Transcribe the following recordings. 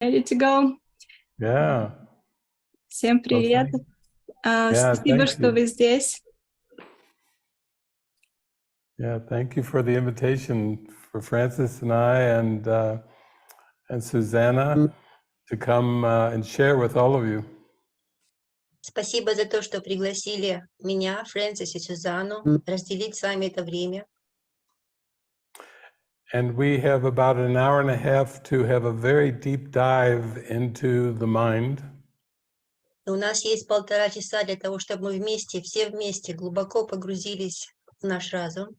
Ready to go? Yeah. Всем привет. Спасибо, что you. вы здесь. Yeah, thank you for the invitation for Francis and I and Susanna to come and share with all of you. Спасибо за то, что пригласили меня, Фрэнсис и Сюзанну, разделить с вами это время. And we have about an hour and a half to have a very deep dive into the mind. У нас есть 1,5 часа для того, чтобы мы вместе, все вместе глубоко погрузились в наш разум.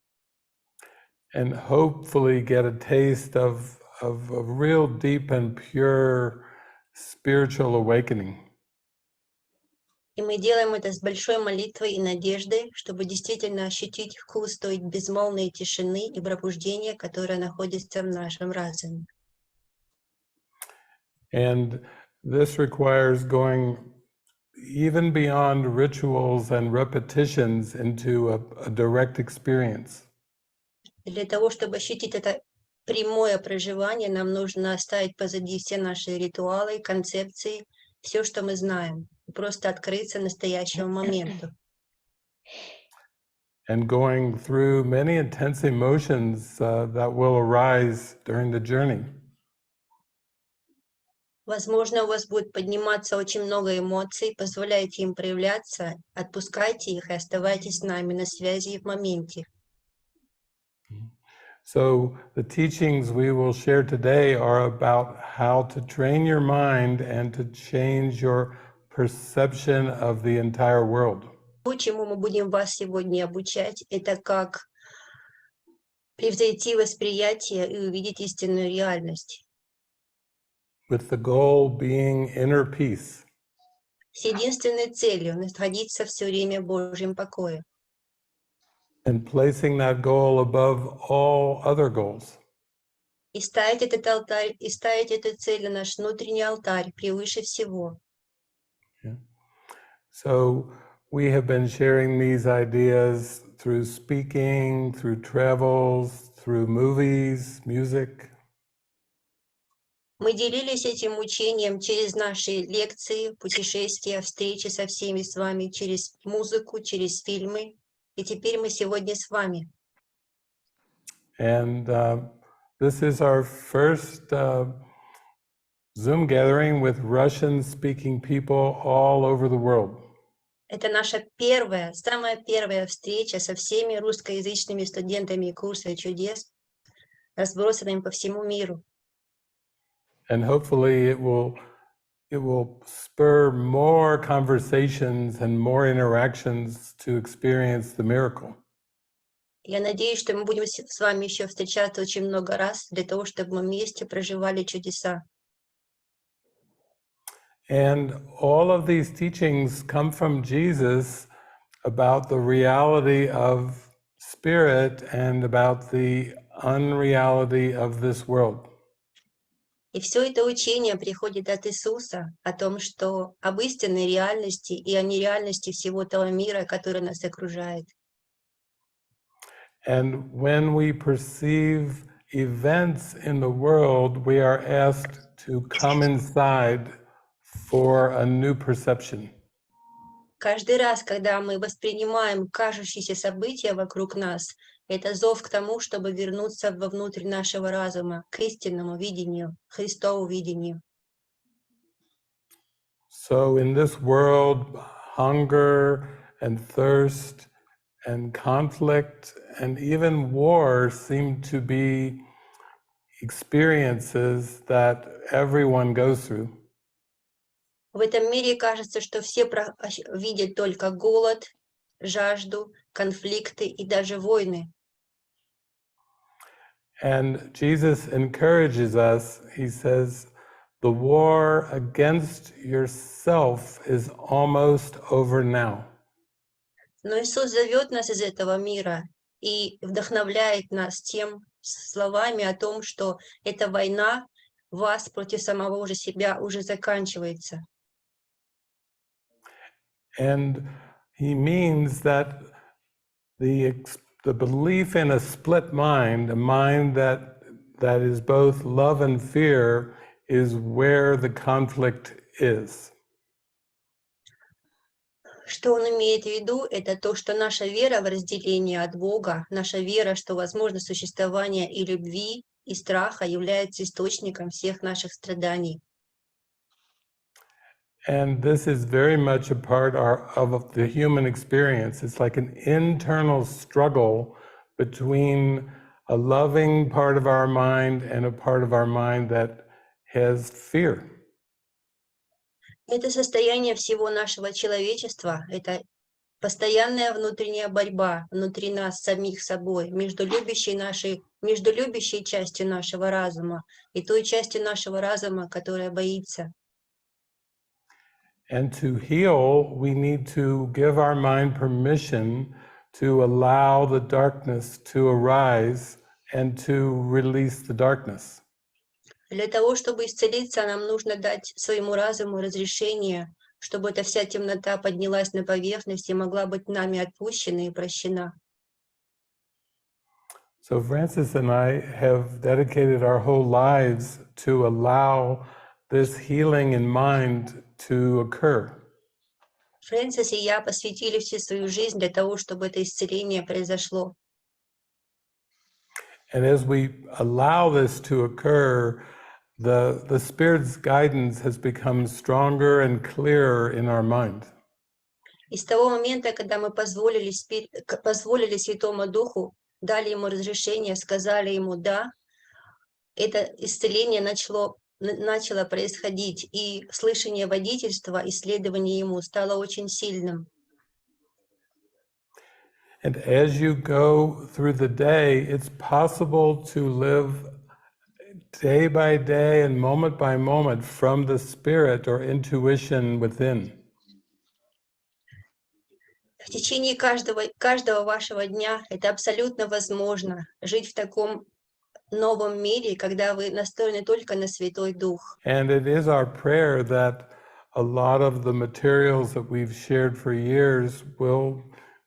And hopefully get a taste of a real deep and pure spiritual awakening. И мы делаем это с большой молитвой и надеждой, чтобы действительно ощутить вкус той безмолвной тишины и пробуждения, которое находится в нашем разуме. And this requires going even beyond rituals and repetitions into a direct experience. Для того, чтобы ощутить это прямое проживание, нам нужно оставить позади все наши ритуалы, концепции, все, что мы знаем, и просто открыться настоящему моменту. And going through many intense emotions that will arise during the journey. Возможно, у вас будет подниматься очень много эмоций, позволяйте им проявляться, отпускайте их и оставайтесь с нами на связи и в моменте. So the teachings we will share today are about how to train your mind and to change your perception of the entire world. То, чему мы будем вас сегодня обучать, это как превзойти восприятие и увидеть истинную реальность. With the goal being inner peace. С единственной целью находиться все время в Божьем покое. And placing that goal above all other goals. И ставить этот алтарь, и ставить эту цель на наш внутренний алтарь превыше всего. Yeah. So we have been sharing these ideas through speaking, through travels, through movies, music. Мы делились этим учением через наши лекции, путешествия, встречи со всеми с вами, через музыку, через фильмы. И теперь мы сегодня с вами. And this is our first Zoom gathering with Russian-speaking people all over the world. Это наша первая, самая первая встреча со всеми русскоязычными студентами курса чудес, разбросанными по всему миру. And hopefully it will spur more conversations and more interactions to experience the miracle. Я надеюсь, что мы будем с вами еще встречаться очень много раз для того, чтобы мы вместе проживали чудеса. And all of these teachings come from Jesus about the reality of spirit and about the unreality of this world. И все это учение приходит от Иисуса о том, что об истинной реальности и о нереальности всего того мира, который нас окружает. And when we perceive events in the world, we are asked to come inside for a new perception. Каждый раз, когда мы воспринимаем кажущиеся события вокруг нас, это зов к тому, чтобы вернуться вовнутрь нашего разума, к истинному видению, Христову видению. So in this world, hunger and thirst and conflict and even war seem to be experiences that everyone goes through. В этом мире кажется, что все видят только голод, жажду, конфликты и даже войны. And Jesus encourages us, he says, the war against yourself is almost over now. Но Иисус зовет нас из этого мира и вдохновляет нас тем словами о том, что эта война вас против самого же себя уже заканчивается. And he means that the belief in a split mind, a mind that is both love and fear, is where the conflict is. Что он имеет в виду, это то, что наша вера в разделение от Бога, наша вера, что возможно существование и любви, и страха является источником всех наших страданий. And this is very much a part of the human experience. It's like an internal struggle between a loving part of our mind and a part of our mind that has fear. Это состояние всего нашего человечества, это постоянная внутренняя борьба внутри нас самих собой, между любящей частью нашего разума и той частью нашего разума, которая боится. And to heal, we need to give our mind permission to allow the darkness to arise and to release the darkness. Для того, чтобы исцелиться, нам нужно дать своему разуму разрешение, чтобы эта вся темнота поднялась на поверхность и могла быть нами отпущена и прощена. So Francis and I have dedicated our whole lives to allow this healing in mind to occur. Фрэнсис и я посвятили всю свою жизнь для того, чтобы это исцеление произошло. And as we allow this to occur, the Spirit's guidance has become stronger and clearer in our mind. И с того момента, когда мы позволили Святому Духу, дали ему разрешение, сказали ему «да», это исцеление начало происходить, и слышание водительства, исследование ему стало очень сильным. And as you go through the day, it's possible to live day by day and moment by moment from the Spirit or intuition within. В течение каждого вашего дня это абсолютно возможно, жить в таком новом мире, когда вы настроены только на Святой Дух. And it is our prayer that a lot of the materials that we've shared for years will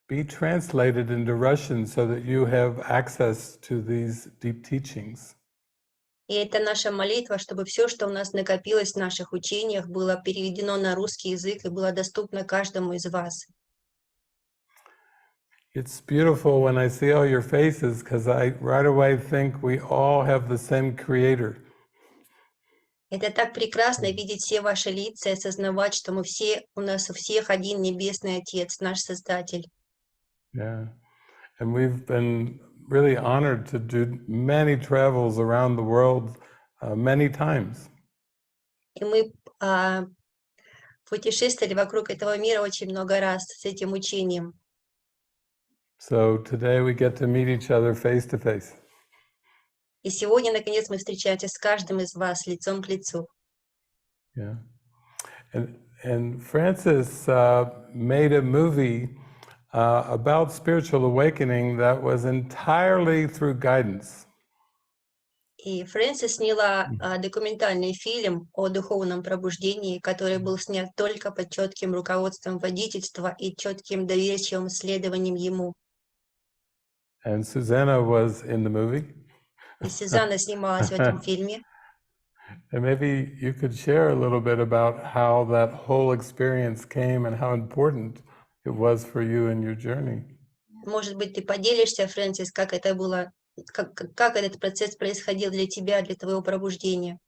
be translated into Russian so that you have access to these deep teachings. И это наша молитва, чтобы все, что у нас накопилось в наших учениях, было переведено на русский язык и было доступно каждому из вас. It's beautiful when I see all your faces because I right away think we all have the same creator. Это так прекрасно видеть все ваши лица и осознавать, что у нас у всех один Небесный Отец, наш Создатель. Yeah. And we've been really honored to do many travels around the world many times. И мы путешествовали вокруг этого мира очень много раз с этим учением. So today we get to meet each other face to face. И сегодня, наконец, мы встречаемся с каждым из вас лицом к лицу. Yeah. And Francis made a movie about spiritual awakening that was entirely through guidance. И Фрэнсис сняла документальный фильм о духовном пробуждении, который был снят только под четким руководством водительства и четким доверчивым следованием ему. And Susanna was in the movie. И Сюзанна снималась в этом фильме. And maybe you could share a little bit about how that whole experience came and how important it was for you in your journey. Может быть, ты поделишься, Фрэнсис, как это было, как этот процесс происходил для тебя, для твоего пробуждения?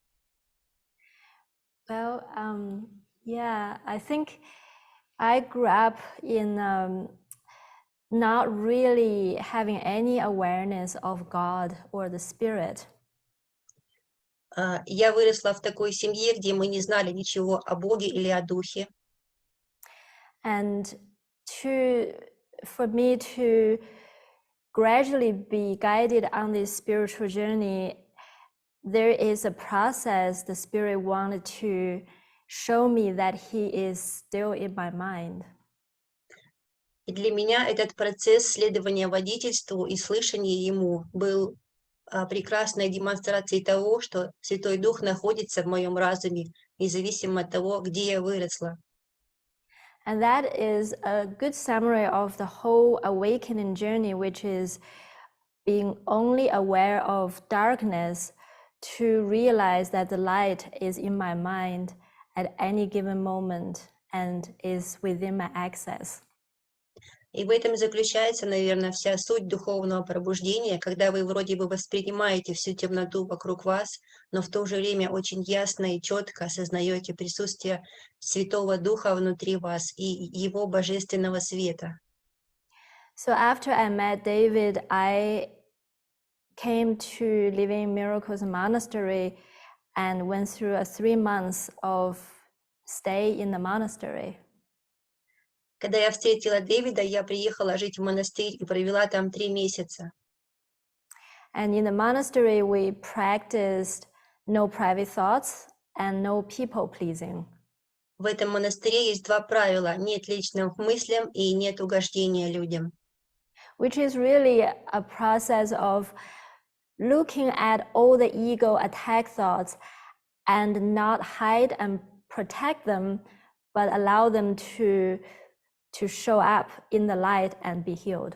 Well, yeah, I think I grew up in not really having any awareness of God or the Spirit. Я выросла в такой семье, где мы не знали ничего о Боге или о Духе. And for me to gradually be guided on this spiritual journey, there is a process the Spirit wanted to show me that He is still in my mind. И для меня этот процесс следования водительству и слышания Ему был прекрасной демонстрацией того, что Святой Дух находится в моем разуме, независимо от того, где я выросла. And that is a good summary of the whole awakening journey, which is being only aware of darkness to realize that the light is in my mind at any given moment and is within my access. И в этом заключается, наверное, вся суть духовного пробуждения, когда вы вроде бы воспринимаете всю темноту вокруг вас, но в то же время очень ясно и четко осознаете присутствие Святого Духа внутри вас и Его божественного света. So after I met David, I came to Living Miracles Monastery and went through a 3 months of stay in the monastery. Когда я встретила Дэвида, я приехала жить в монастырь и провела там 3 месяца. And in the monastery, we practiced no private thoughts and no people pleasing. В этом монастыре есть 2 правила: нет личных мыслей и нет угождения людям. Which is really a process of looking at all the ego attack thoughts and not hide and protect them, but allow them to show up in the light and be healed.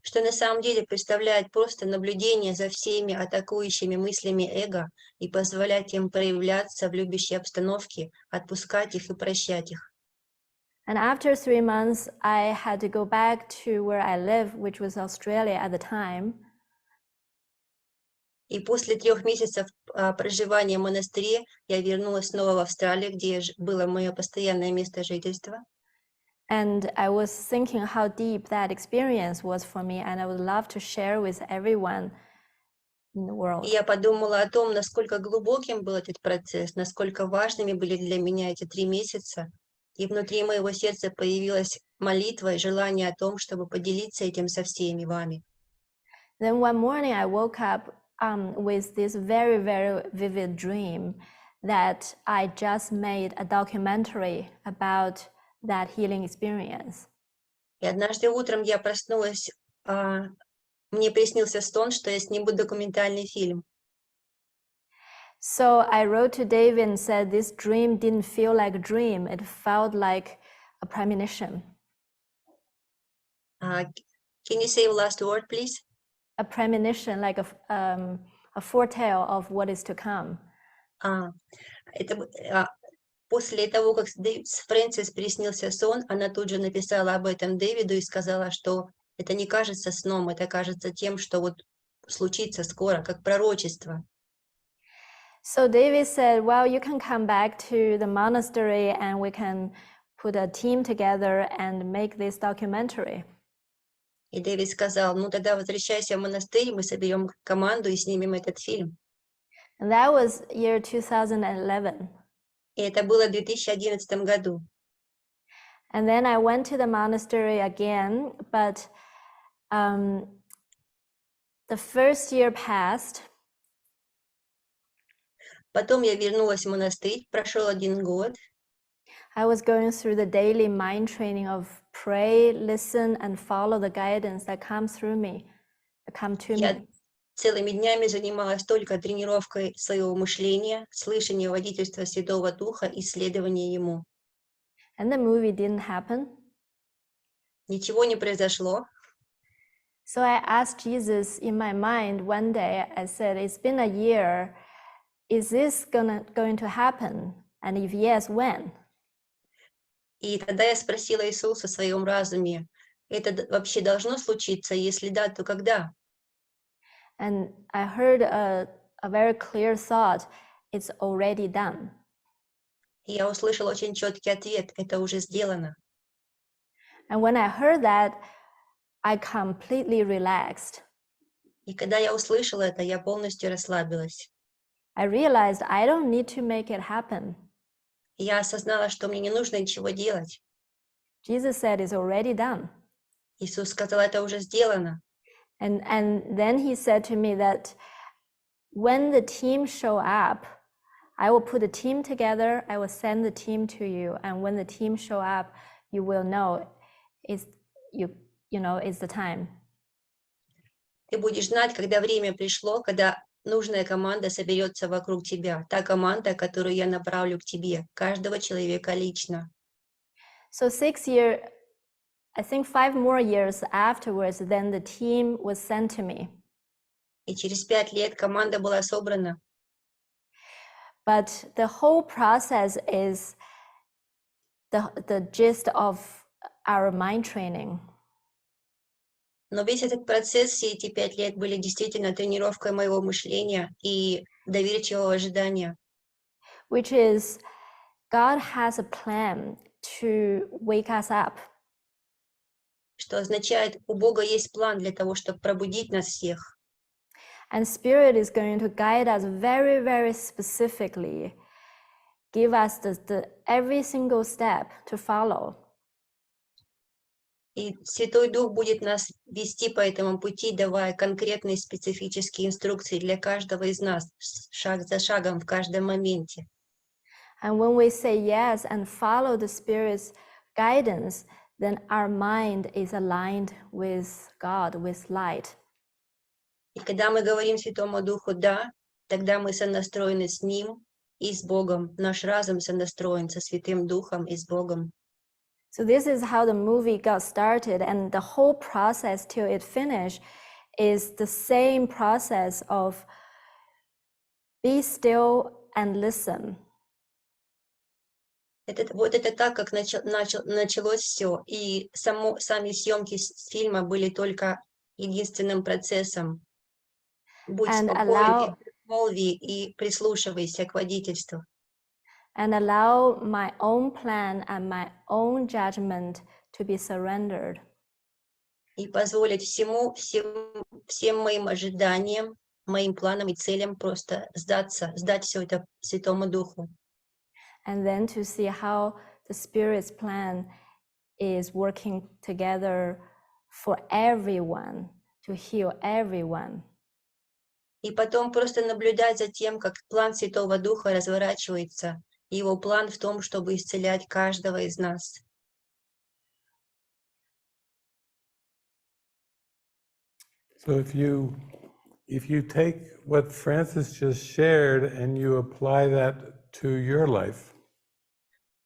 Что на самом деле представляет просто наблюдение за всеми атакующими мыслями эго и позволять им проявляться в любящей обстановке, отпускать их и прощать их. And after 3 months, I had to go back to where I live, which was Australia at the time. И после 3 месяцев проживания в монастыре я вернулась снова в Австралию, где было мое постоянное место жительства. And I was thinking how deep that experience was for me, and I would love to share with everyone in the world. И я подумала о том, насколько глубоким был этот процесс, насколько важными были для меня эти 3 месяца. И внутри моего сердца появилась молитва и желание о том, чтобы поделиться этим со всеми вами. Then one morning I woke up with this very, very vivid dream that I just made a documentary about that healing experience. И однажды утром я проснулась, мне приснился сон, что я сниму документальный фильм. So I wrote to David and said this dream didn't feel like a dream, it felt like a premonition. Can you say the last word, please? A premonition, like a foretell of what is to come. После того, как Фрэнсис приснился сон, она тут же написала об этом Дэвиду и сказала, что это не кажется сном, это кажется тем, что вот случится скоро, как пророчество. So David said, well, you can come back to the monastery and we can put a team together and make this documentary. И Дэвид сказал, ну тогда возвращайся в монастырь, мы соберем команду и снимем этот фильм. And that was year 2011. И это было в 2011 году. And then I went to the monastery again, but the first year passed. Потом я вернулась в монастырь, прошел 1 год. I was going through the daily mind training of pray, listen, and follow the guidance that comes through me, that come to me. Целыми днями занималась только тренировкой своего мышления, слышание водительства Святого Духа и следование Ему. And the movie didn't happen. Ничего не произошло. So I asked Jesus in my mind one day, I said, it's been a year. Is this going to happen? And if yes, when? И тогда я спросила Иисуса в своем разуме, это вообще должно случиться? Если да, то когда? And I heard a very clear thought, it's already done. И я услышала очень четкий ответ, это уже сделано. And when I heard that, I completely relaxed. И когда я услышала это, я полностью расслабилась. I realized I don't need to make it happen. И я осознала, что мне не нужно ничего делать. Jesus said it's already done. Иисус сказал, это уже сделано. And then he said to me that when the team show up, I will put a team together, I will send the team to you, and when the team show up, you will know it's it's the time. Ты будешь знать, когда время пришло, когда нужная команда соберется вокруг тебя. Та команда, которую я направлю к тебе, каждого человека лично. So 6 years, I think 5 more years afterwards, then the team was sent to me. И через 5 лет команда была собрана. But the whole process is the gist of our mind training. Но весь этот процесс, все эти 5 лет были действительно тренировкой моего мышления и доверчивого ожидания. Which is, God has a plan to wake us up. Что означает, у Бога есть план для того, чтобы пробудить нас всех. And Spirit is going to guide us very, very specifically, give us the every single step to follow. И Святой Дух будет нас вести по этому пути, давая конкретные специфические инструкции для каждого из нас, шаг за шагом в каждом моменте. And when we say yes and follow the Spirit's guidance, then our mind is aligned with God, with light. И когда мы говорим Святому Духу «да», тогда мы сонастроены с Ним и с Богом. Наш разум сонастроен со Святым Духом и с Богом. So this is how the movie got started, and the whole process till it finished is the same process of be still and listen. Вот это так, как началось все. И сами съемки фильма были только единственным процессом. Будь спокоен, молви и прислушивайся к водительству. And allow my own plan and my own judgment to be surrendered. И позволить всем моим ожиданиям, моим планам и целям просто сдать все это Святому Духу. And then to see how the Spirit's plan is working together for everyone, to heal everyone. И потом просто наблюдать за тем, как план Святого Духа разворачивается. Его план в том, чтобы исцелять каждого из нас. So if you take what Francis just shared and you apply that to your life,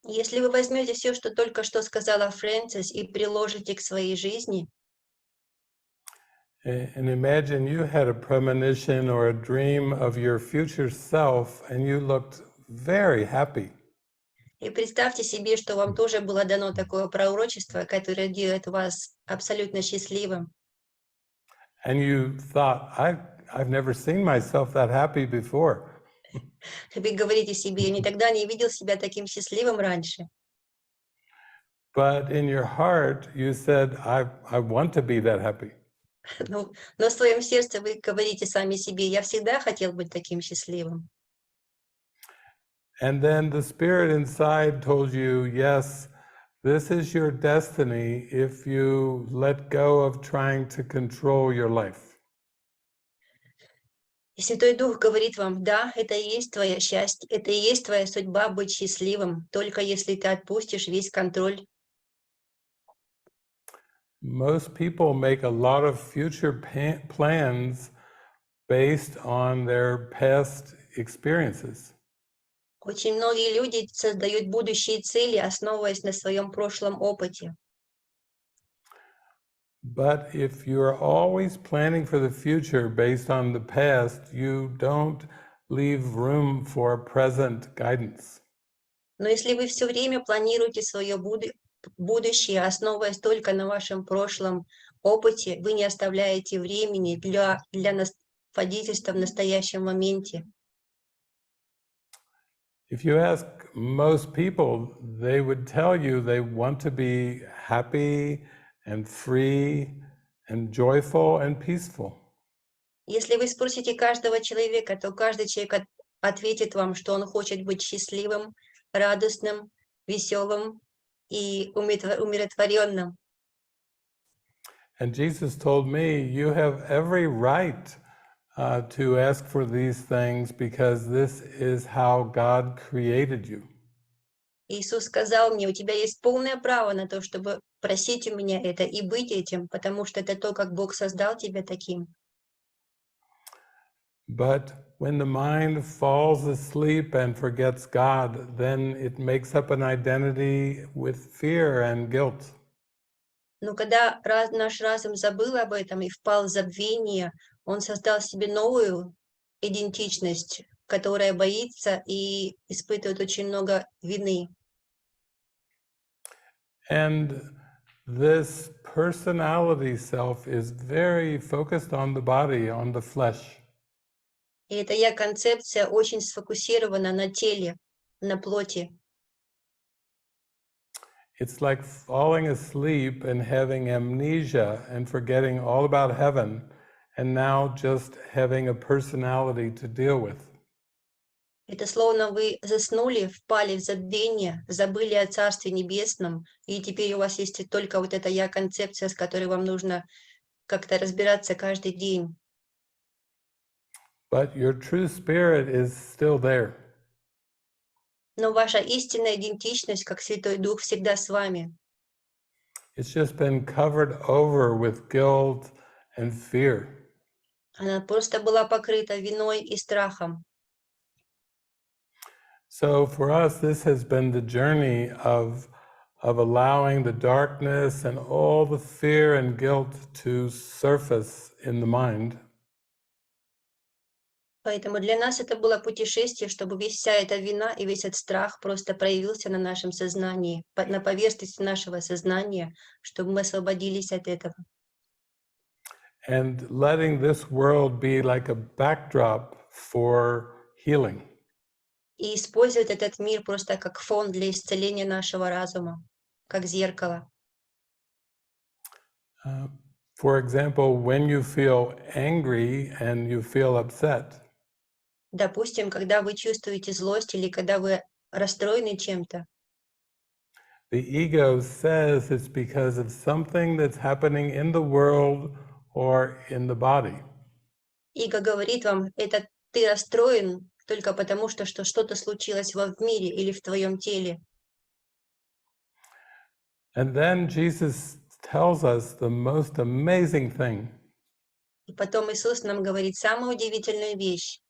Если вы возьмете все, что только что сказала Фрэнсис, и приложите к своей жизни, and imagine you had a premonition or a dream of your future self and you looked very happy. и представьте себе, что вам тоже было дано такое пророчество, которое делает вас абсолютно счастливым. And you thought, I've never seen myself that happy before. Вы говорите себе, я никогда не видел себя таким счастливым раньше. But in your heart, you said, I want to be that happy. Но в своем сердце вы говорите сами себе, я всегда хотел быть таким счастливым. And then the Spirit inside told you, yes, this is your destiny if you let go of trying to control your life. И Святой Дух говорит вам, да, это и есть твое счастье, это и есть твоя судьба быть счастливым, только если ты отпустишь весь контроль. Most people make a lot of future plans based on their past experiences. Очень многие люди создают будущие цели, основываясь на своем прошлом опыте. But if you're always planning for the future based on the past, you don't leave room for present guidance. Но если вы все время планируете свое будущее, основываясь только на вашем прошлом опыте, вы не оставляете времени для водительства в настоящем моменте. If you ask most people, they would tell you they want to be happy and free and joyful and peaceful. Если вы спросите каждого человека, то каждый человек ответит вам, что он хочет быть счастливым, радостным, веселым и умиротворенным. And Jesus told me, you have every right to ask for these things because this is how God created you. Иисус сказал мне, у тебя есть полное право на то, чтобы просить у меня это и быть этим, потому что это то, как Бог создал тебя таким. But when the mind falls asleep and forgets God, then it makes up an identity with fear and guilt. Но когда наш разум забыл об этом и впал в забвение, он создал себе новую идентичность, которая боится и испытывает очень много вины. And this personality self is very focused on the body, on the flesh. И эта я-концепция очень сфокусирована на теле, на плоти. It's like falling asleep and having amnesia and forgetting all about heaven and now just having a personality to deal with. Это словно вы заснули, впали в забвение, забыли о Царстве Небесном, и теперь у вас есть только вот эта я-концепция, с которой вам нужно как-то разбираться каждый день. But your true spirit is still there. Но ваша истинная идентичность, как Святой Дух, всегда с вами. It's just been covered over with guilt and fear. Она просто была покрыта виной и страхом. So for us, this has been the journey of allowing the darkness and all the fear and guilt to surface in the mind. Поэтому для нас это было путешествие, чтобы вся эта вина и весь этот страх просто проявился на нашем сознании, на поверхности нашего сознания, чтобы мы освободились от этого. And letting this world be like a backdrop for healing. И использовать этот мир просто как фон для исцеления нашего разума, как зеркало. For example, when you feel angry and you feel upset, Допустим, когда вы чувствуете злость или когда вы расстроены чем-то, the ego says it's because of something that's happening in the world or in the body. эго говорит вам, это ты расстроен только потому, что что-то случилось в мире или в твоем теле. And then Jesus tells us the most amazing thing. И потом Иисус нам говорит самую удивительную вещь.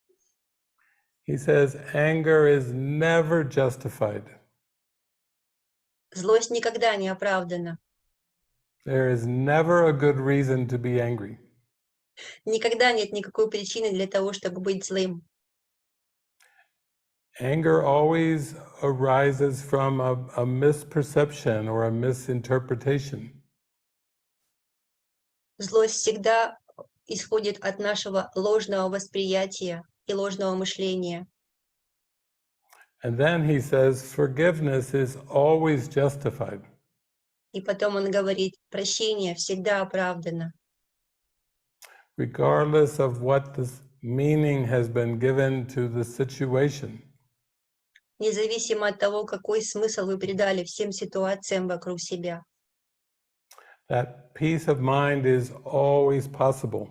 He says, anger is never justified. Злость никогда не оправдана. There is never a good reason to be angry. Никогда нет никакой причины для того, чтобы быть злым. Anger always arises from a misperception or a misinterpretation. Злость всегда исходит от нашего ложного восприятия и ложного мышления. And then he says, forgiveness is always justified. И потом он говорит, прощение всегда оправдано. Regardless of what the meaning has been given to the situation. Независимо от того, какой смысл вы придали всем ситуациям вокруг себя. That peace of mind is always possible.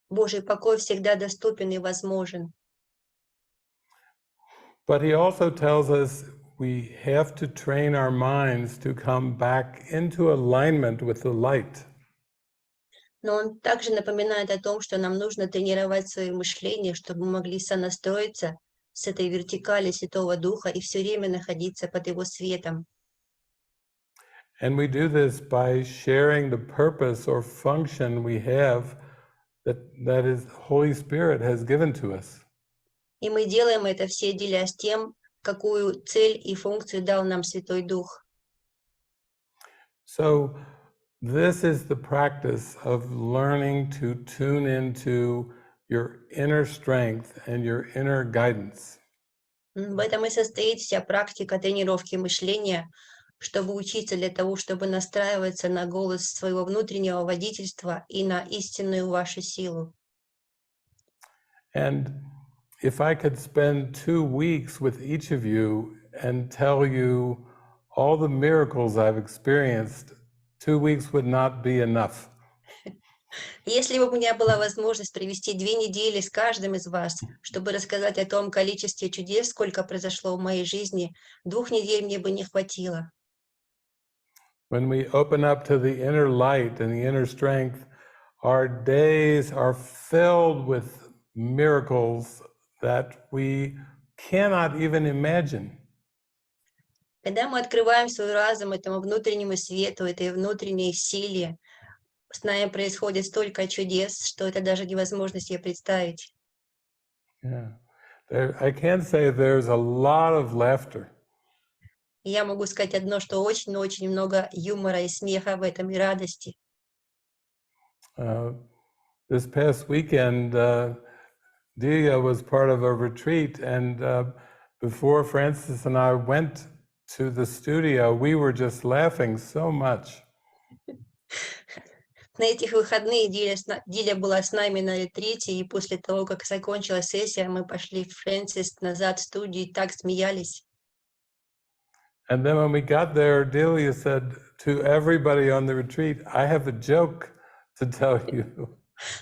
Божий покой всегда доступен и возможен. But he also tells us we have to train our minds to come back into alignment with the light. Но он также напоминает о том, что нам нужно тренировать свое мышление, чтобы мы могли сонастроиться с этой вертикали Святого Духа и все время находиться под Его светом. And we do this by sharing the purpose or function we have that is Holy Spirit has given to us. И мы делаем это все, делясь тем, какую цель и функцию дал нам Святой Дух. So this is the practice of learning to tune into your inner strength and your inner guidance. В этом и состоит вся практика тренировки мышления, чтобы учиться для того, чтобы настраиваться на голос своего внутреннего водительства и на истинную вашу силу. And if I could spend 2 weeks with each of you and tell you all the miracles I've experienced, 2 weeks would not be enough. Если бы у меня была возможность провести 2 недели с каждым из вас, чтобы рассказать о том количестве чудес, сколько произошло в моей жизни, 2 недель мне бы не хватило. When we open up to the inner light and the inner strength, our days are filled with miracles that we cannot even imagine. Когда мы открываем свой разум этому внутреннему свету, этой внутренней силе, с нами происходит столько чудес, что это даже невозможно себе представить. Yeah. I can say there's a lot of laughter. И я могу сказать одно, что очень-очень много юмора и смеха в этом, и радости. This past weekend, Dia was part of a retreat, and before Francis and I went to the studio, we were just laughing so much. На этих выходных Диля была с нами на ретрите, и после того, как закончилась сессия, мы пошли в Фрэнсис назад в студию и так смеялись. And then when we got there, Delia said to everybody on the retreat, I have a joke to tell you.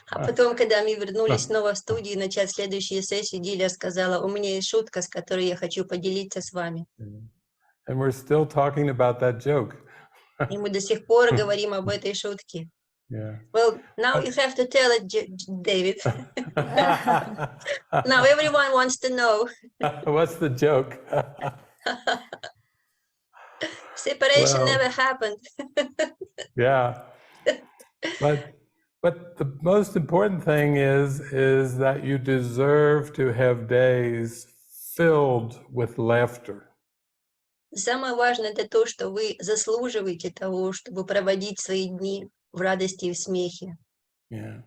А потом, когда мы вернулись снова в студию и начать следующую сессию, Диля сказала, у меня есть шутка, с которой я хочу поделиться с вами. And we're still talking about that joke. И мы до сих пор говорим об этой шутке. Yeah. Well, now you have to tell it, David. Now everyone wants to know. What's the joke? Separation Well, never happened. Yeah. But the most important thing is that you deserve to have days filled with laughter. Самое важное это то, что вы заслуживаете того, чтобы проводить свои дни в радости и в смехе. Yeah.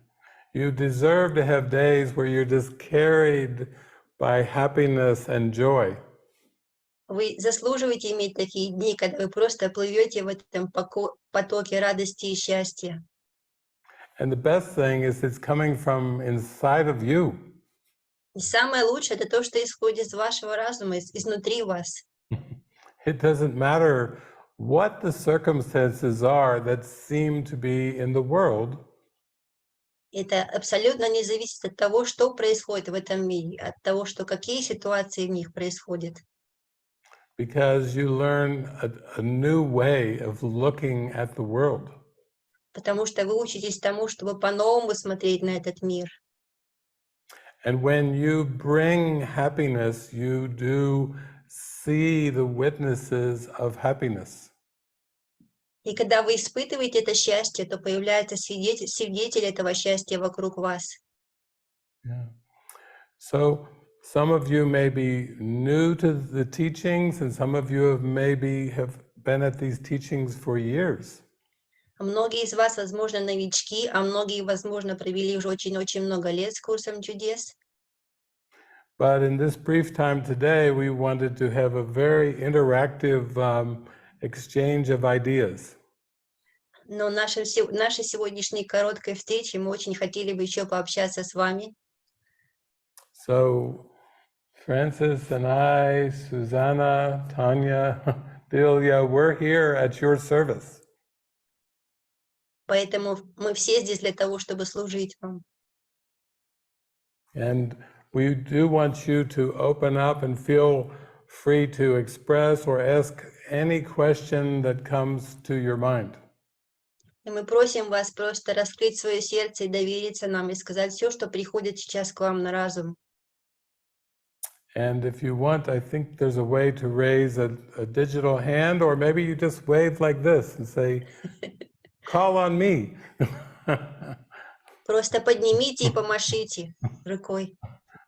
You deserve to have days where you're just carried by happiness and joy. Вы заслуживаете иметь такие дни, когда вы просто плывете в этом потоке радости и счастья. And the best thing is it's coming from inside of you. И самое лучшее это то, что исходит из вашего разума, изнутри вас. It doesn't matter what the circumstances are that seem to be in the world. Это абсолютно не зависит от того, что происходит в этом мире, от того, что какие ситуации в них происходят. Because you learn a new way of looking at the world. Потому что вы учитесь тому, чтобы по-новому смотреть на этот мир. And when you bring happiness, you do see the witnesses of happiness. И когда вы испытываете это счастье, то появляется свидетель этого счастья вокруг вас. Yeah. So some of you may be new to the teachings, and some of you maybe have been at these teachings for years. Многие из вас, возможно, новички, а многие, возможно, провели уже очень-очень много лет с курсом чудес. But in this brief time today, we wanted to have a very interactive exchange of ideas. Но нашей сегодняшней короткой встрече мы очень хотели бы еще пообщаться с вами. So Francis and I, Susanna, Tanya, Delia, we're here at your service. Поэтому мы все здесь для того, чтобы служить вам. And we do want you to open up and feel free to express or ask any question that comes to your mind. И мы просим вас просто раскрыть свое сердце и довериться нам, и сказать все, что приходит сейчас к вам на разум. And if you want, I think there's a way to raise a digital hand, or maybe you just wave like this and say, call on me. Просто поднимите и помашите рукой.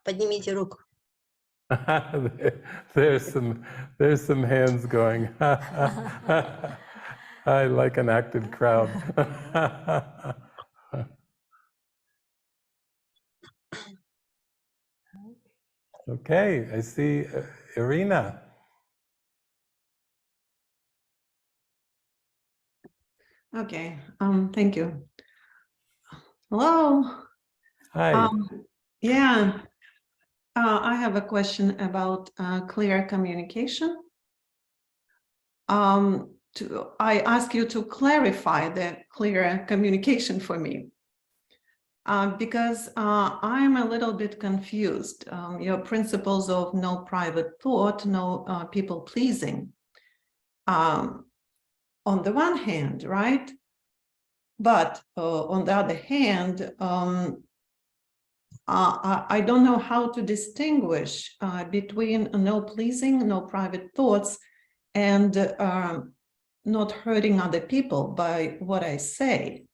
Поднимите руку. There's some hands going. I like an active crowd. Okay, I see Irina. Okay, thank you. Hello. Hi. Yeah, I have a question about clear communication. I ask you to clarify the clear communication for me, because I'm a little bit confused. Your principles of no private thought, no people pleasing. On the one hand, right? But on the other hand, I don't know how to distinguish between no pleasing, no private thoughts, and not hurting other people by what I say.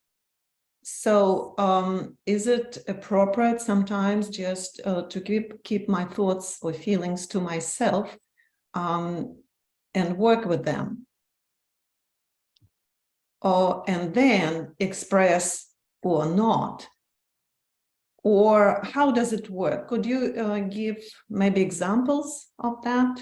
So is it appropriate sometimes just to keep my thoughts or feelings to myself and work with them? And then express or not? Or how does it work? Could you give maybe examples of that?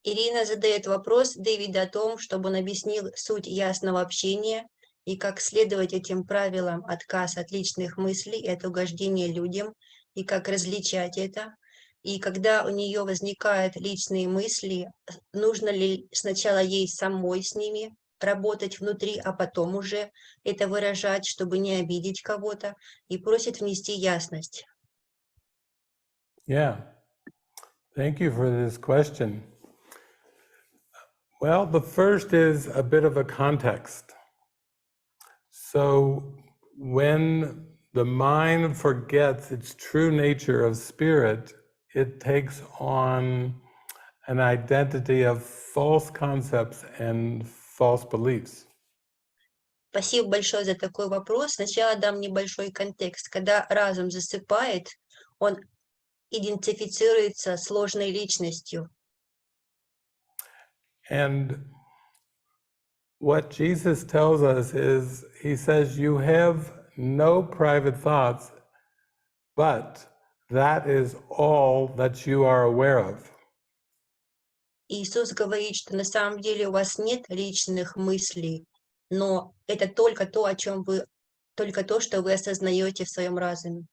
Ирина задает вопрос Дэвиду о том, чтобы он объяснил суть ясного общения и как следовать этим правилам: отказ от личных мыслей и от угождения людям, и как различать это. И когда у нее возникают личные мысли, нужно ли сначала ей самой с ними работать внутри, а потом уже это выражать, чтобы не обидеть кого-то, и просит внести ясность. Yeah. Thank you for this question. Well, the first is a bit of a context. So when the mind forgets its true nature of spirit, it takes on an identity of false concepts and false beliefs. Спасибо большое за такой вопрос. Сначала дам небольшой контекст. Когда разум засыпает, он идентифицируется с ложной личностью. And what Jesus tells us is, he says, you have no private thoughts, but that is all that you are aware of. Иисус говорит, что на самом деле у вас нет личных мыслей, но это только то, что вы осознаете в своем разуме.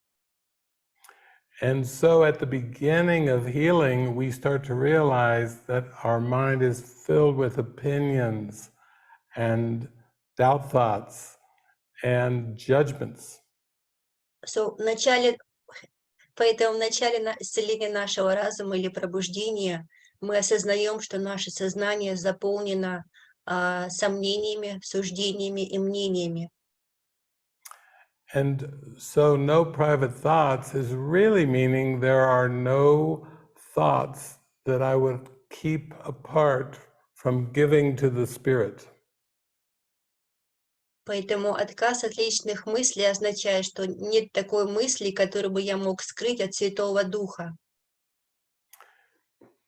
And so at the beginning of healing, we start to realize that our mind is filled with opinions and doubt thoughts and judgments. Поэтому в начале исцеления нашего разума или пробуждения мы осознаем, что наше сознание заполнено сомнениями, суждениями и мнениями. And so no private thoughts is really meaning there are no thoughts that I would keep apart from giving to the Spirit. Поэтому отказ от личных мыслей означает, что нет такой мысли, которую бы я мог скрыть от Святого Духа.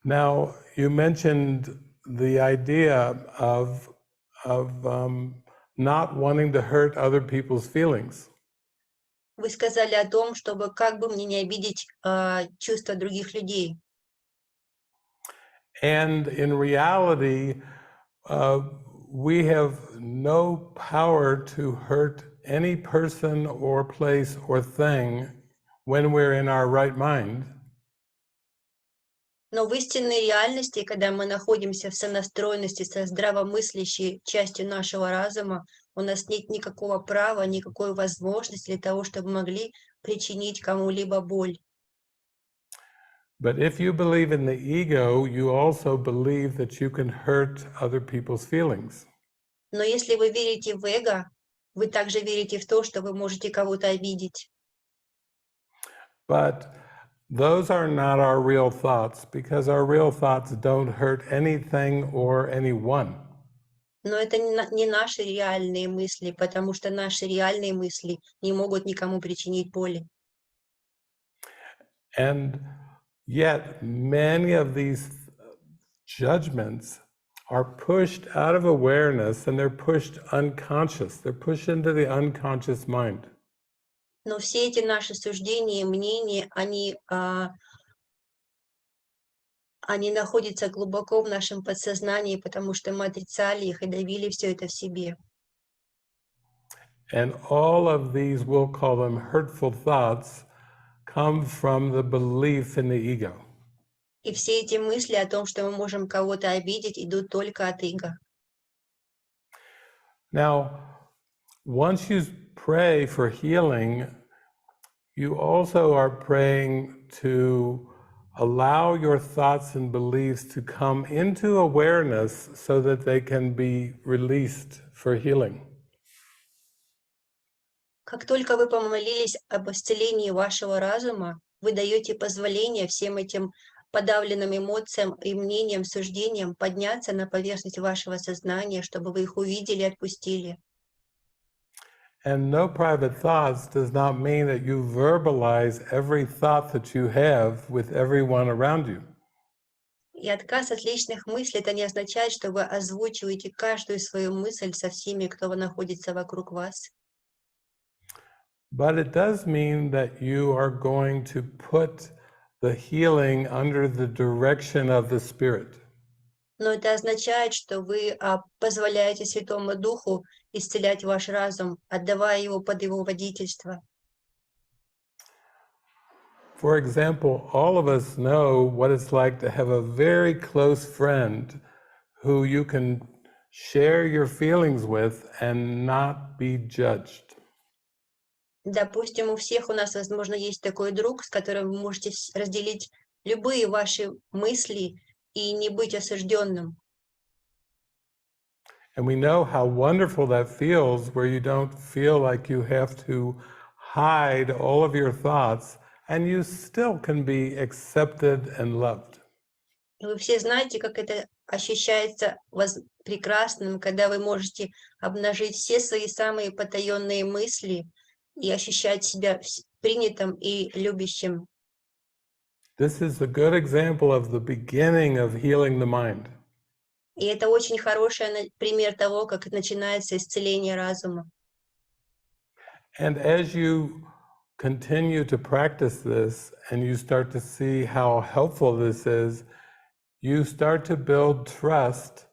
Now, you mentioned the idea of not wanting to hurt other people's feelings. Вы сказали о том, чтобы как бы мне не обидеть чувства других людей. And in reality, we have no power to hurt any person or place or thing when we're in our right mind. Но в истинной реальности, когда мы находимся в сонастроенности со здравомыслящей частью нашего разума, у нас нет никакого права, никакой возможности для того, чтобы могли причинить кому-либо боль. But if you believe in the ego, you also believe that you can hurt other people's feelings. Но если вы верите в эго, вы также верите в то, что вы можете кого-то обидеть. But those are not our real thoughts, because our real thoughts don't hurt anything or anyone. Но это не наши реальные мысли, потому что наши реальные мысли не могут никому причинить боли. And yet, many of these judgments are pushed out of awareness and they're pushed unconscious. They're pushed into the unconscious mind. Но все эти наши суждения и мнения, они находятся глубоко в нашем подсознании, потому что мы отрицали их и давили все это в себе. And all of these, we'll call them hurtful thoughts, come from the belief in the ego. И все эти мысли о том, что мы можем кого-то обидеть, идут только от эго. Now, once you pray for healing, you also are praying to allow your thoughts and beliefs to come into awareness so that they can be released for healing. Как только вы помолились об исцелении вашего разума, вы даете позволение всем этим подавленным эмоциям и мнениям, суждениям подняться на поверхность вашего сознания, чтобы вы их увидели и отпустили. And no private thoughts does not mean that you verbalize every thought that you have with everyone around you. И отказ от личных мыслей, это не означает, что вы озвучиваете каждую свою мысль со всеми, кто находится вокруг вас. But it does mean that you are going to put the healing under the direction of the Spirit. Но это означает, что вы позволяете Святому Духу исцелять ваш разум, отдавая его под его водительство. For example, all of us know what it's like to have a very close friend who you can share your feelings with and not be judged. Допустим, у всех у нас, возможно, есть такой друг, с которым вы можете разделить любые ваши мысли и не быть осужденным. And we know how wonderful that feels, where you don't feel like you have to hide all of your thoughts, and you still can be accepted and loved. И вы все знаете, как это ощущается прекрасным, когда вы можете обнажить все свои самые потаенные мысли и ощущать себя принятым и любящим. This is a good example of the beginning of healing the mind. И это очень хороший пример того, как начинается исцеление разума. And as you continue to practice this and you start to see how helpful this is, you start to build trust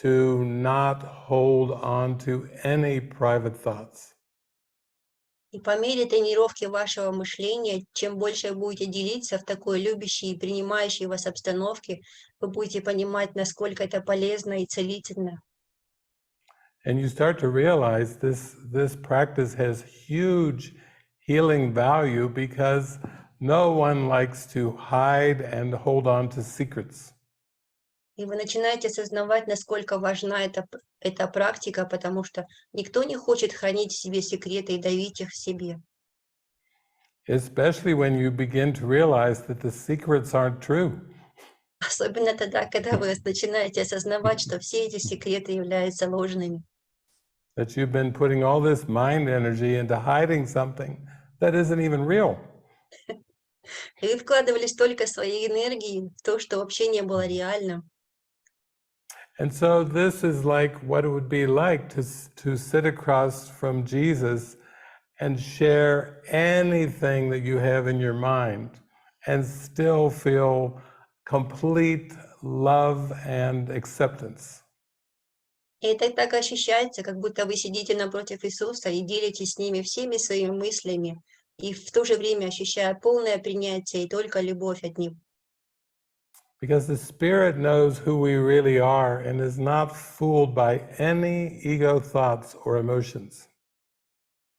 to not hold on to any private thoughts. И по мере тренировки вашего мышления, чем больше вы будете делиться в такой любящей и принимающей вас обстановке, вы будете понимать, насколько это полезно и целительно. And you start to realize this practice has huge healing value because no one likes to hide and hold on to secrets. И вы начинаете осознавать, насколько важна эта практика, потому что никто не хочет хранить в себе секреты и давить их в себе. Especially when you begin to realize that the secrets aren't true. Особенно тогда, когда вы начинаете осознавать, что все эти секреты являются ложными. That you've been putting all this mind energy into hiding something that isn't even real. И вы вкладывали столько своей энергии в то, что вообще не было реальным. And so this is like what it would be like to sit across from Jesus and share anything that you have in your mind and still feel complete love and acceptance. И это так ощущается, как будто вы сидите напротив Иисуса и делитесь с ними всеми своими мыслями, и в то же время ощущая полное принятие и только любовь от них. Because the Spirit knows who we really are and is not fooled by any ego thoughts or emotions.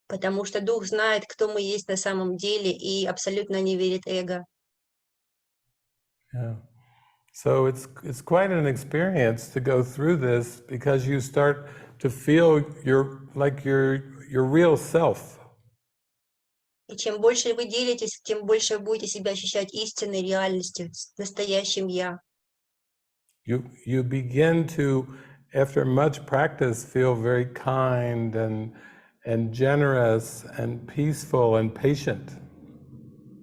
Потому что Дух знает, кто мы есть на самом деле, и абсолютно не верит эго. Yeah. So it's quite an experience to go through this because you start to feel your real self. И чем больше вы делитесь, тем больше вы будете себя ощущать истинной реальностью, настоящим «я». You begin to, after much practice, feel very kind and generous and peaceful and patient.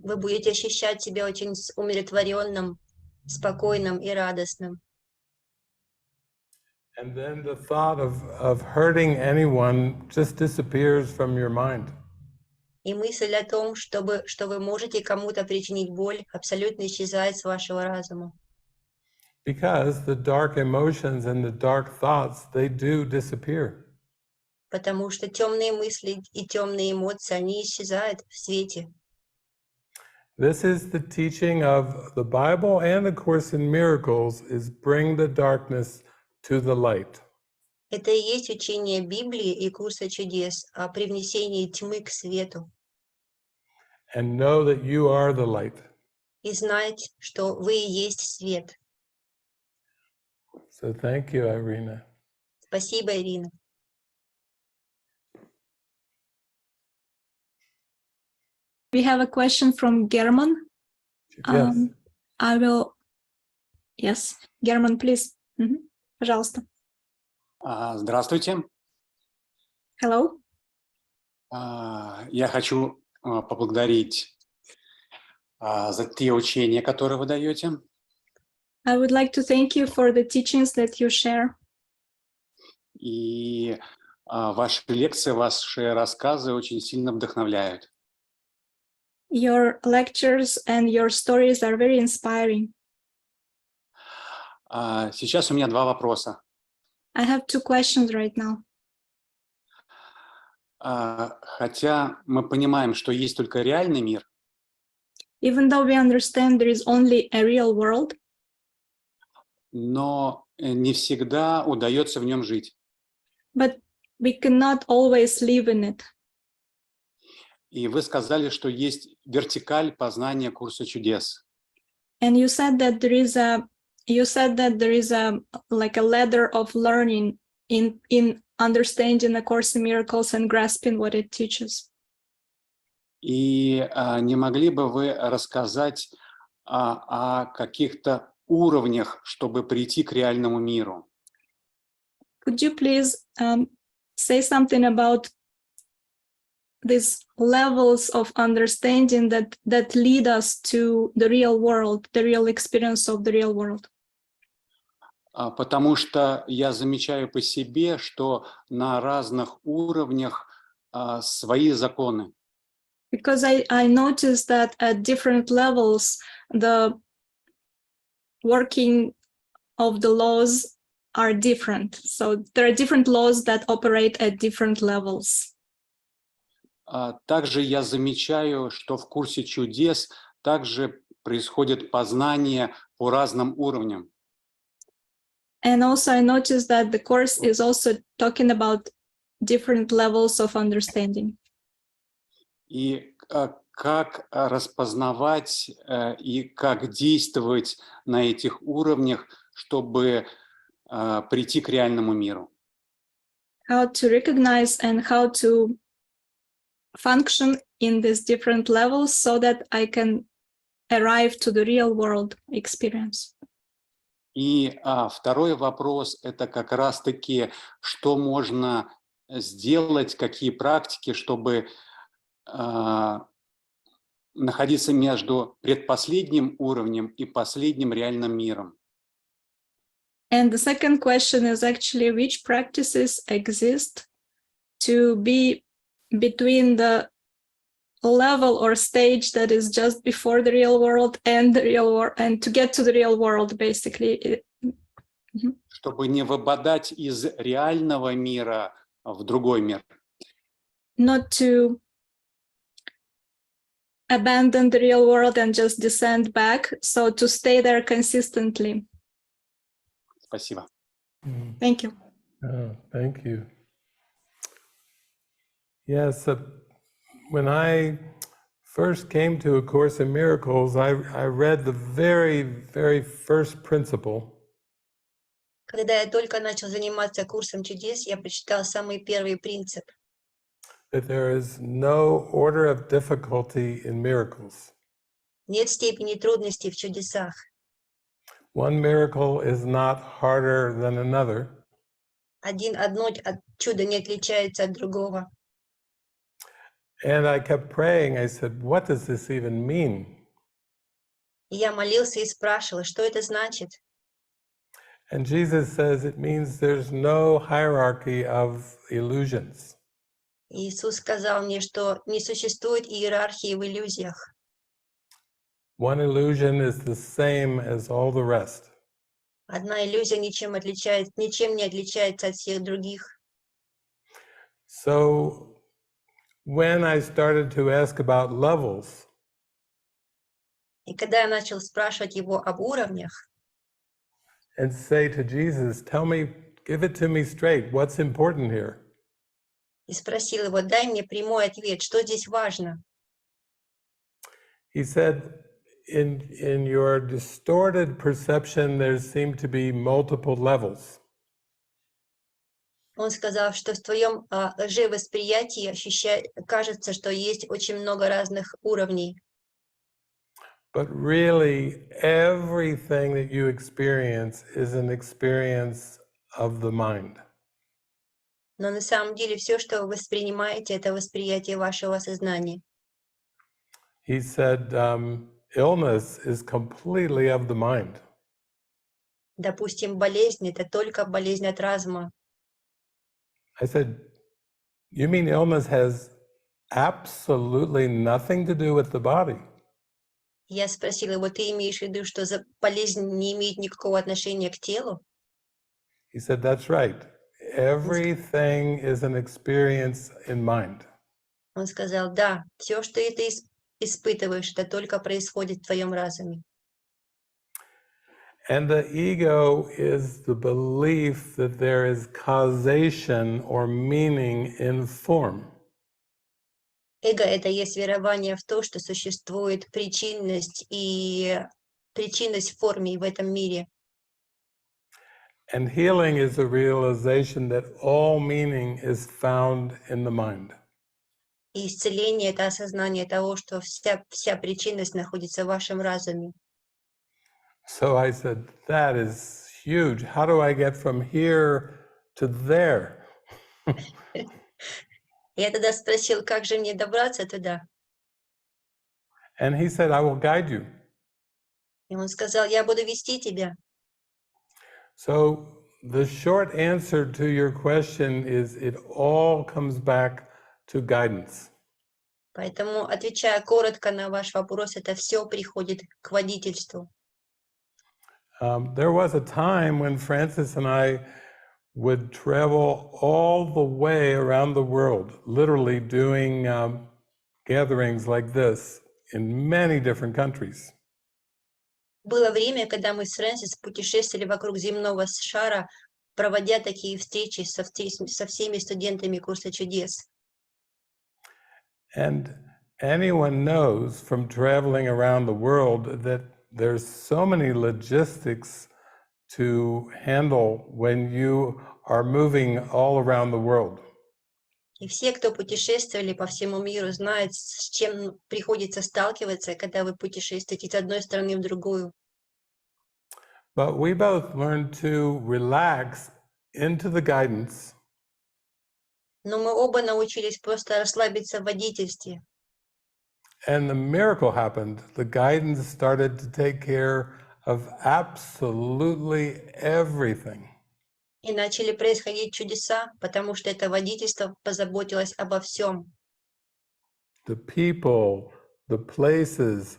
Вы будете ощущать себя очень умиротворенным, спокойным и радостным. And then the thought of hurting anyone just disappears from your mind. И мысль о том, что вы можете кому-то причинить боль, абсолютно исчезает с вашего разума. Because the dark emotions and the dark thoughts, they do disappear. Потому что темные мысли и темные эмоции, они исчезают в свете. This is the teaching of the Bible and the Course in Miracles, is bring the darkness to the light. Это и есть учение Библии и Курса чудес о привнесении тьмы к свету. And know that you are the light. И знать, что вы и есть свет. So thank you, Irina. Спасибо, Ирина. We have a question from German. Yes. I will Yes. German, please. Пожалуйста. Здравствуйте. Hello. Я хочу поблагодарить за те учения, которые вы даете. I would like to thank you for the teachings that you share. И ваши лекции, ваши рассказы очень сильно вдохновляют. Your lectures and your stories are very inspiring. Сейчас у меня два вопроса. I have two questions right now. Хотя мы понимаем, что есть только реальный мир, Even though we understand there is only a real world, но не всегда удается в нем жить. but we cannot always live in it. И вы сказали, что есть вертикаль познания курса чудес. And you said that there is a like a ladder of learning in understanding the Course in Miracles and grasping what it teaches. И не могли бы вы рассказать о каких-то уровнях, чтобы прийти к реальному миру? Could you please say something about these levels of understanding that lead us to the real world, the real experience of the real world? Потому что я замечаю по себе, что на разных уровнях свои законы. Because I noticed that at different levels, the working of the laws are different. So there are different laws that operate at different levels. Также я замечаю, что в курсе чудес также происходит познание по разным уровням. And also I noticed that the Course is also talking about different levels of understanding. И как распознавать и как действовать на этих уровнях, чтобы прийти к реальному миру. How to recognize and how to function in these different levels so that I can arrive to the real world experience. И второй вопрос – это как раз-таки, что можно сделать, какие практики, чтобы находиться между предпоследним уровнем и последним реальным миром. And the second question is actually which practices exist to be between the level or stage that is just before the real world and the real world, and to get to the real world, basically. Чтобы не выпадать из реального мира в другой мир. Not to abandon the real world and just descend back, so to stay there consistently. Спасибо. Thank you. Thank you. Yes, when I first came to A Course in Miracles, I read the very, very first principle. Когда я только начал заниматься курсом чудес, я прочитал самый первый принцип. That there is no order of difficulty in miracles. Нет степени трудностей в чудесах. One miracle is not harder than another. Одно чудо не отличается от другого. And I kept praying. I said, what does this even mean? И я молился и спрашивал, что это значит? And Jesus says it means there's no hierarchy of illusions. Иисус сказал мне, что не существует иерархии в иллюзиях. One illusion is the same as all the rest. Одна иллюзия ничем не отличается от всех других. So when I started to ask about levels, И когда я начал спрашивать его об уровнях, and say to Jesus, tell me, give it to me straight, what's important here? и спросил его, дай мне прямой ответ, что здесь важно? He said, in your distorted perception, there seem to be multiple levels. Он сказал, что в твоем лжевосприятии кажется, что есть очень много разных уровней. But really, everything that you experience is an experience of the mind. Но на самом деле все, что вы воспринимаете, это восприятие вашего сознания. He said, illness is completely of the mind. Допустим, болезнь – это только болезнь от разума. I said, you mean illness has absolutely nothing to do with the body? Я спросила его, ты имеешь в виду, что болезнь не имеет никакого отношения к телу? He said, that's right. Everything is an experience in mind. Он сказал, да, все, что ты испытываешь, это только происходит в твоем разуме. And the ego is the belief that there is causation or meaning in form. Эго – это есть верование в то, что существует причинность в форме и в этом мире. And healing is the realization that all meaning is found in the mind. И исцеление – это осознание того, что вся причинность находится в вашем разуме. So I said, that is huge. How do I get from here to there? Я тогда спросил, как же мне добраться туда? And he said, I will guide you. И он сказал, я буду вести тебя. So the short answer to your question is it all comes back to guidance. Поэтому, отвечая коротко на ваш вопрос, это все приходит к водительству. There was a time when Francis and I would travel all the way around the world, literally doing gatherings like this in many different countries. Было время, когда мы с Фрэнсис путешествовали вокруг земного шара, проводя такие встречи со всеми студентами курса чудес. And anyone knows from traveling around the world that there's so many logistics to handle when you are moving all around the world. И все, кто путешествовали по всему миру, знают, с чем приходится сталкиваться, когда вы путешествуете с одной страны в другую. But we both learned to relax into the guidance. Но мы оба научились просто расслабиться в водительстве. And the miracle happened. The guidance started to take care of absolutely everything. И начали происходить чудеса, потому что это водительство позаботилось обо всем. The people, the places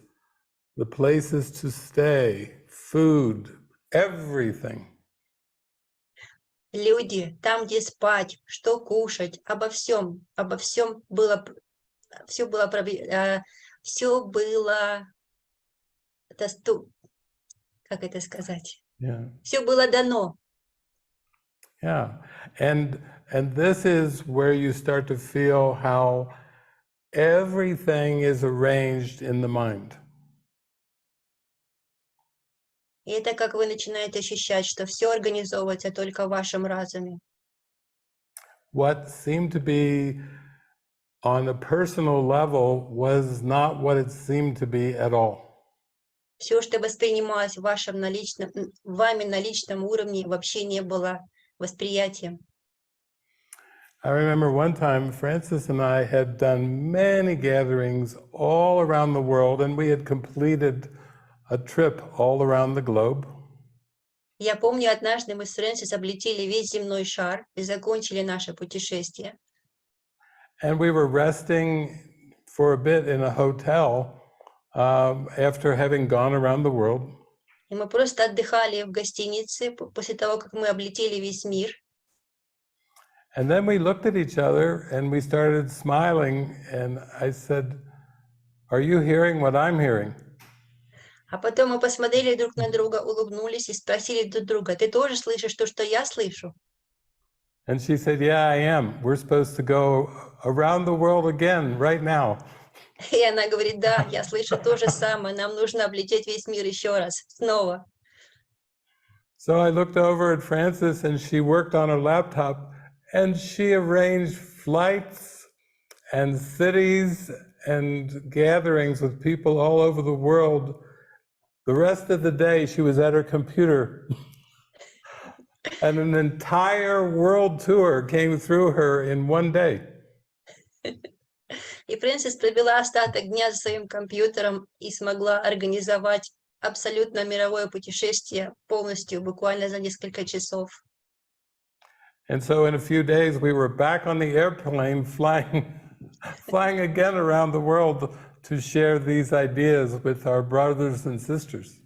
to stay, food, everything. Люди, там, где спать, что кушать, обо всем было, как это сказать? Yeah. Все было дано. Yeah. And this is where you start to feel how everything is arranged in the mind. И это как вы начинаете ощущать, что все организовывается только в вашем разуме. What seemed to be on a personal level was not what it seemed to be at all. Все, что воспринималось вами на личном уровне, вообще не было восприятием. I remember one time Francis and I had done many gatherings all around the world, and we had completed a trip all around the globe. Я помню, однажды мы с Фрэнсис облетели весь земной шар и закончили наше путешествие. And we were resting for a bit in a hotel after having gone around the world. И мы просто отдыхали в гостинице после того, как мы облетели весь мир. And then we looked at each other and we started smiling, and I said, "Are you hearing what I'm hearing?" А потом мы посмотрели друг на друга, улыбнулись и спросили друг друга, ты тоже слышишь то, что я слышу? And she said, "Yeah, I am. We're supposed to go around the world again right now." И она говорит, да, я слышу то же самое, нам нужно облететь весь мир еще раз, снова. So I looked over at Frances, and she worked on her laptop, and she arranged flights and cities and gatherings with people all over the world. The rest of the day, she was at her computer. And an entire world tour came through her in one day. И Фрэнсис провела остаток дня за своим компьютером и смогла организовать абсолютно мировое путешествие полностью, буквально за несколько часов. And so in a few days, we were back on the airplane flying again around the world to share these ideas with our brothers and sisters.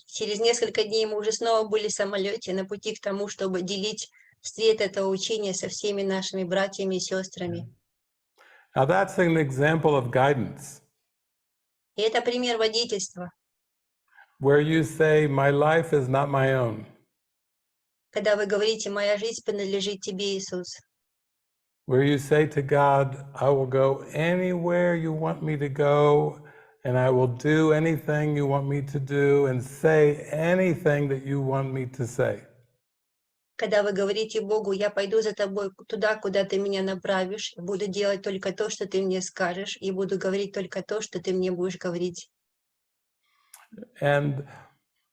Через несколько дней мы уже снова были в самолете на пути к тому, чтобы делить свет этого учения со всеми нашими братьями и сестрами. Now that's an example of guidance, И это пример водительства, where you say, my life is not my own. когда вы говорите, моя жизнь принадлежит тебе, Иисус. Where you say to God, I will go anywhere you want me to go, and I will do anything you want me to do, and say anything that you want me to say. Когда вы говорите Богу, я пойду за тобой туда, куда ты меня направишь, буду делать только то, что ты мне скажешь, и буду говорить только то, что ты мне будешь говорить. And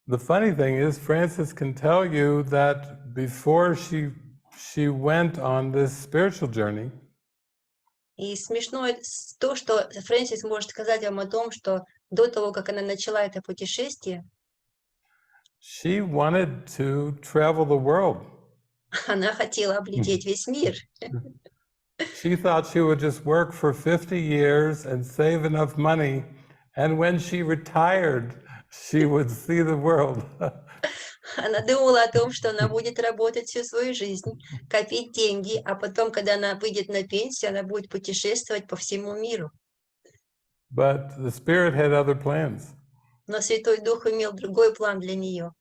the funny thing is, Frances can tell you that before she went on this spiritual journey, И смешно то, что Фрэнсис может сказать вам о том, что до того, как она начала это путешествие, she wanted to travel the world. она хотела облететь весь мир. She thought she would just work for 50 years and save enough money, and when she retired, she would see the world. Она думала о том, что она будет работать всю свою жизнь, копить деньги, а потом, когда она выйдет на пенсию, она будет путешествовать по всему миру. But the Spirit had other plans. Но Святой Дух имел другой план для нее.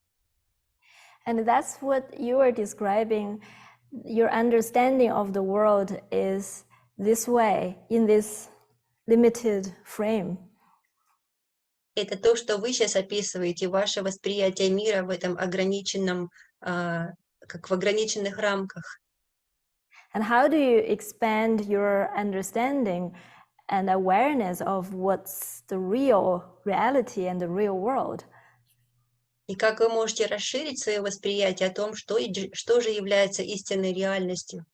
And that's what you are describing. Your understanding of the world is this way, in this limited frame. Это то, что вы сейчас описываете, ваше восприятие мира в этом ограниченном, как в ограниченных рамках. And how do you expand your understanding and awareness of what's the real reality and the real world? И как вы можете расширить свое восприятие о том, что же является истинной реальностью?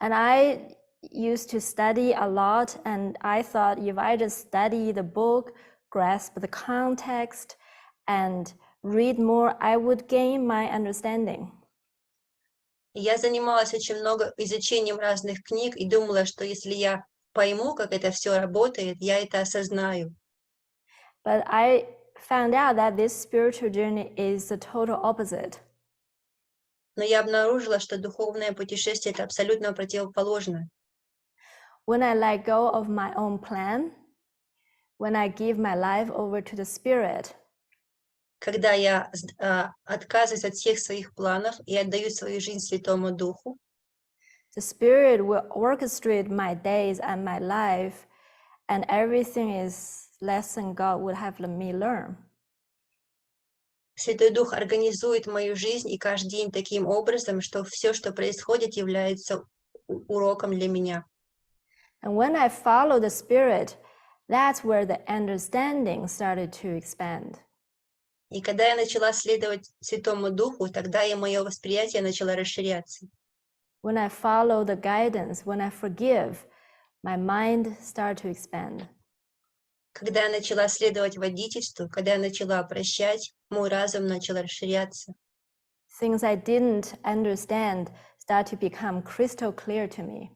And I used to study a lot, and I thought if I just study the book, grasp the context, and read more, I would gain my understanding. Я занималась очень много изучением разных книг и думала, что если я пойму, как это все работает, я это осознаю. But I found out that this spiritual journey is the total opposite. Но я обнаружила, что духовное путешествие — это абсолютно противоположно. When I let go of my own plan, when I give my life over to the Spirit, Когда я отказываюсь от всех своих планов и отдаю свою жизнь Святому Духу, the Spirit will orchestrate my days and my life, and everything is less than God would have me learn. Святой Дух организует мою жизнь и каждый день таким образом, что все, что происходит, является уроком для меня. And when I follow the Spirit, that's where the understanding started to expand. И когда я начала следовать Святому Духу, тогда и мое восприятие начало расширяться. When I follow the guidance, when I forgive, my mind started to expand. Когда я начала следовать водительству, когда я начала прощать, мой разум начал расширяться. Things I didn't understand start to become crystal clear to me.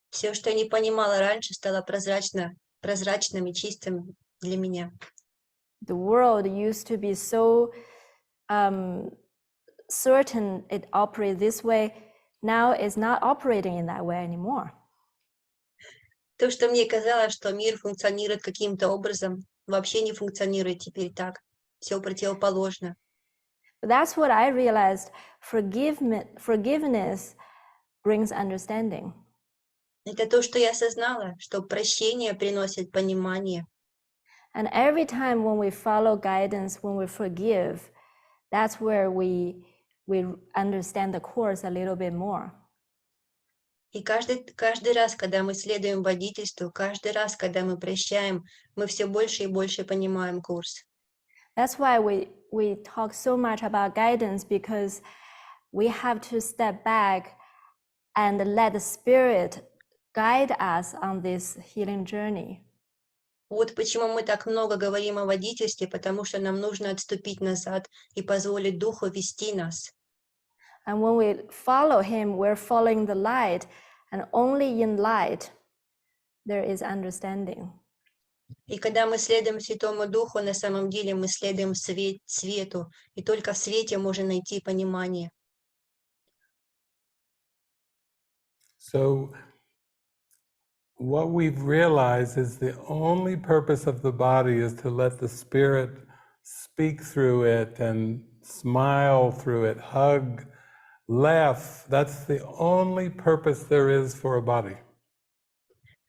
Все, что я не понимала раньше, стало прозрачным и чистым для меня. The world used to be so certain it operates this way. Now it's not operating in that way anymore. То, что мне казалось, что мир функционирует каким-то образом, вообще не функционирует теперь так. Все противоположно. But that's what I realized. Forgiveness brings understanding. Это то, что я осознала, что прощение приносит понимание. And every time when we follow guidance, when we forgive, that's where we understand the course a little bit more. И каждый раз, когда мы следуем водительству, каждый раз, когда мы прощаем, мы все больше и больше понимаем курс. That's why we talk so much about guidance, because we have to step back and let the Spirit guide us on this healing journey. Вот почему мы так много говорим о водительстве, потому что нам нужно отступить назад и позволить Духу вести нас. And when we follow Him, we're following the light, and only in light there is understanding. И когда мы следуем Святому Духу, на самом деле мы следуем свету, и только в свете можно найти понимание. So, what we've realized is the only purpose of the body is to let the spirit speak through it and smile through it, hug, laugh. That's the only purpose there is for a body.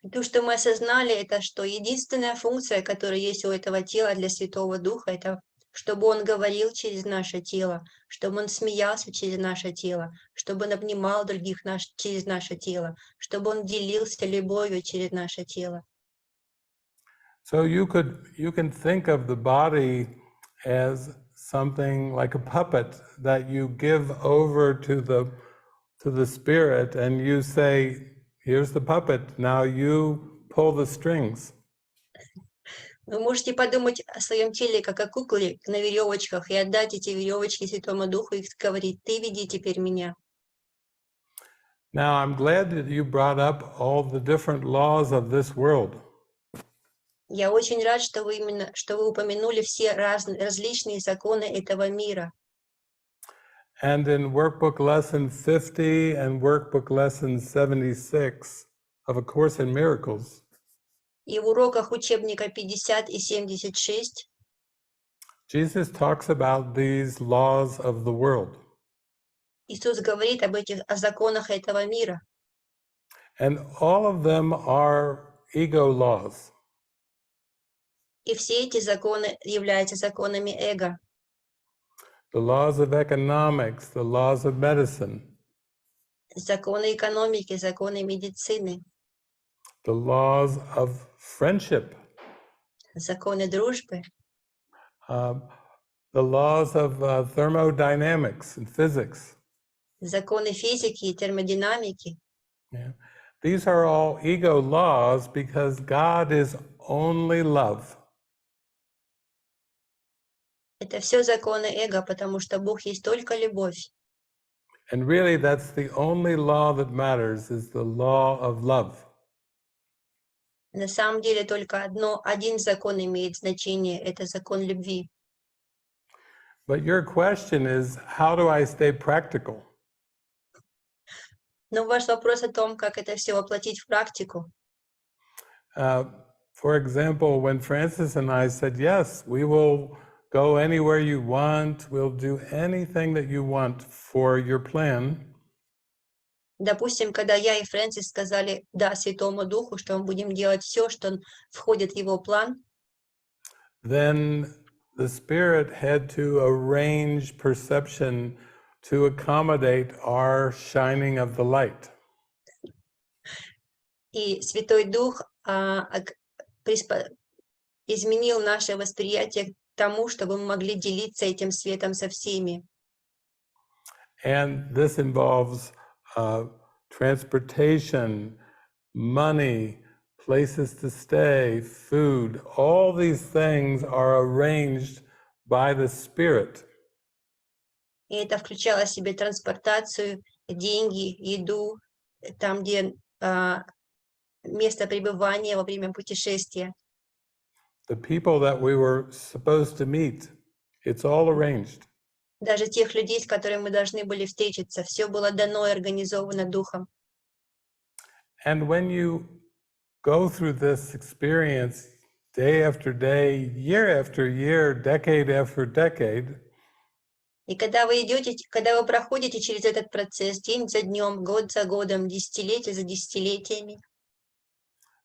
И то, что мы осознали, это что единственная функция, которая есть у этого тела для Святого Духа, это чтобы Он говорил через наше тело, чтобы Он смеялся через наше тело, чтобы Он обнимал других через наше тело, чтобы Он делился любовью через наше тело. So you can think of the body as something like a puppet that you give over to the spirit, and you say, here's the puppet, now you pull the strings. Вы можете подумать о своем теле, как о кукле на веревочках, и отдать эти веревочки Святому Духу и говорить: «Ты веди теперь меня». Now, I'm glad that you brought up all the different laws of this world. Я очень рад, что вы упомянули все различные законы этого мира. And in workbook lesson 50 and workbook lesson 76 of A Course in Miracles, И в уроках учебника 50 и 76 Jesus talks about these laws of the world. Иисус говорит о законах этого мира. And all of them are ego laws. И все эти законы являются законами эго. The laws of economics, the laws of medicine, Законы экономики, законы медицины, the laws of friendship, законы дружбы, the laws of thermodynamics and physics. законы физики и термодинамики. Yeah. These are all ego laws because God is only love. Это все законы эго, потому что Бог есть только любовь. And really, that's the only law that matters, is the law of love. На самом деле только один закон имеет значение, это закон любви. But your question is, how do I stay practical? Но ваш вопрос о том, как это все воплотить в практику. For example, when Francis and I said, yes, we will go anywhere you want, we'll do anything that you want for your plan. Допустим, когда я и Фрэнсис сказали «да» Святому Духу, что мы будем делать все, что входит в его план, Then the Spirit had to arrange perception to accommodate our shining of the light. и Святой Дух изменил наше восприятие к тому, чтобы мы могли делиться этим светом со всеми. And this involves transportation, money, places to stay, food. All these things are arranged by the Spirit. И это включало в себе транспортацию, деньги, еду, там, где место пребывания во время путешествия. The people that we were supposed to meet, it's all arranged. Даже тех людей, с которыми мы должны были встретиться, все было дано и организовано Духом. And when you go through this experience day after day, year after year, decade after decade, И когда вы проходите через этот процесс день за днем, год за годом, десятилетие за десятилетиями,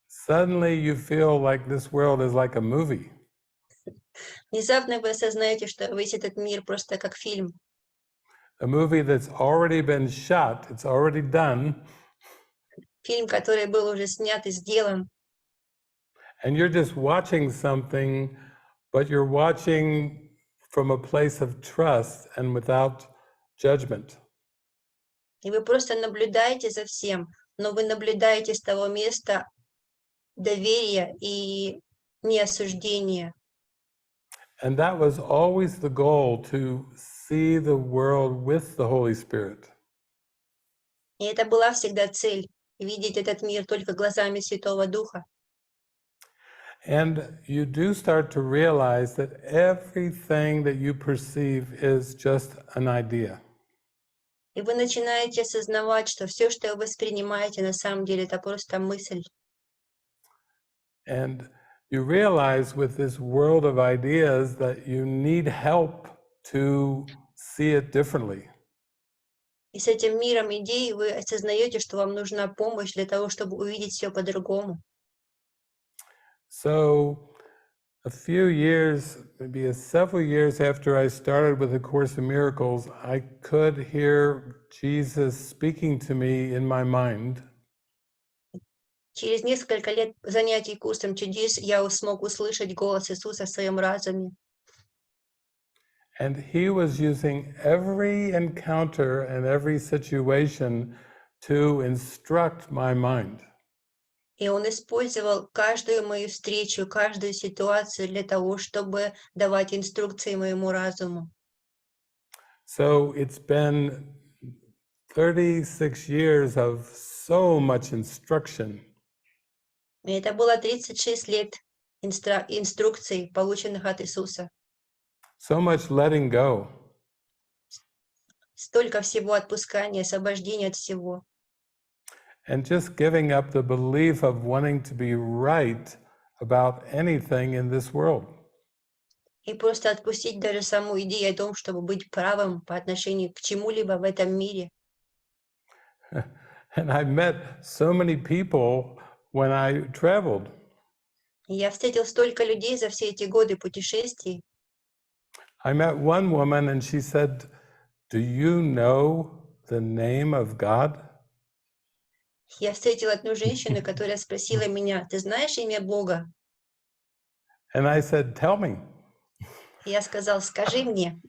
suddenly you feel like this world is like a movie. внезапно вы осознаете, что весь этот мир просто как фильм. A movie that's already been shot, it's already done. фильм, который был уже снят и сделан. And you're just watching something, but you're watching from a place of trust and without judgment. И вы просто наблюдаете за всем, но вы наблюдаете с того места доверия и неосуждения. And that was always the goal, to see the world with the Holy Spirit. И это была всегда цель — видеть этот мир только глазами Святого Духа. And you do start to realize that everything that you perceive is just an idea. И вы начинаете осознавать, что все, что вы воспринимаете, на самом деле это просто мысль. And you realize with this world of ideas that you need help to see it differently. И с этим миром идей вы осознаете, что вам нужна помощь для того, чтобы увидеть все по-другому. So a few years, maybe several years after I started with A Course in Miracles, I could hear Jesus speaking to me in my mind. Через несколько лет занятий курсом чудес я смог услышать голос Иисуса в своем разуме. And he was using every encounter and every situation to instruct my mind. И Он использовал каждую мою встречу, каждую ситуацию для того, чтобы давать инструкции моему разуму. So it's been 36 years of so much instruction. И это было 36 лет инструкций, полученных от Иисуса. So much letting go. Столько всего отпускания, освобождения от всего. And just giving up the belief of wanting to be right about anything in this world. И просто отпустить даже саму идею о том, чтобы быть правым по отношению к чему-либо в этом мире. And I met so many people when I traveled. И я встретил столько людей за все эти годы путешествий. I met one woman and she said, "Do you know the name of God?" Я встретил одну женщину, которая спросила меня: «Ты знаешь имя Бога?» And I said, "Tell me." И я сказал: «Скажи мне».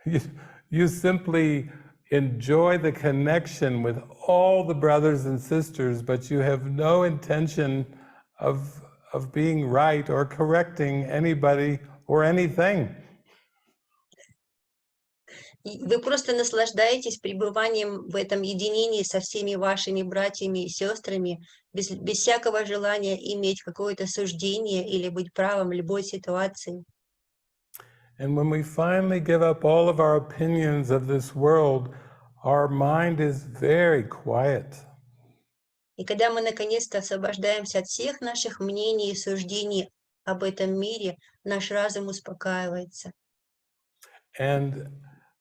You simply enjoy the connection with all the brothers and sisters, but you have no intention of being right or correcting anybody or anything. И вы просто наслаждаетесь пребыванием в этом единении со всеми вашими братьями и сестрами, без всякого желания иметь какое-то суждение или быть правым в любой ситуации. And when we finally give up all of our opinions of this world, our mind is very quiet. И когда мы наконец-то освобождаемся от всех наших мнений и суждений об этом мире, наш разум успокаивается. And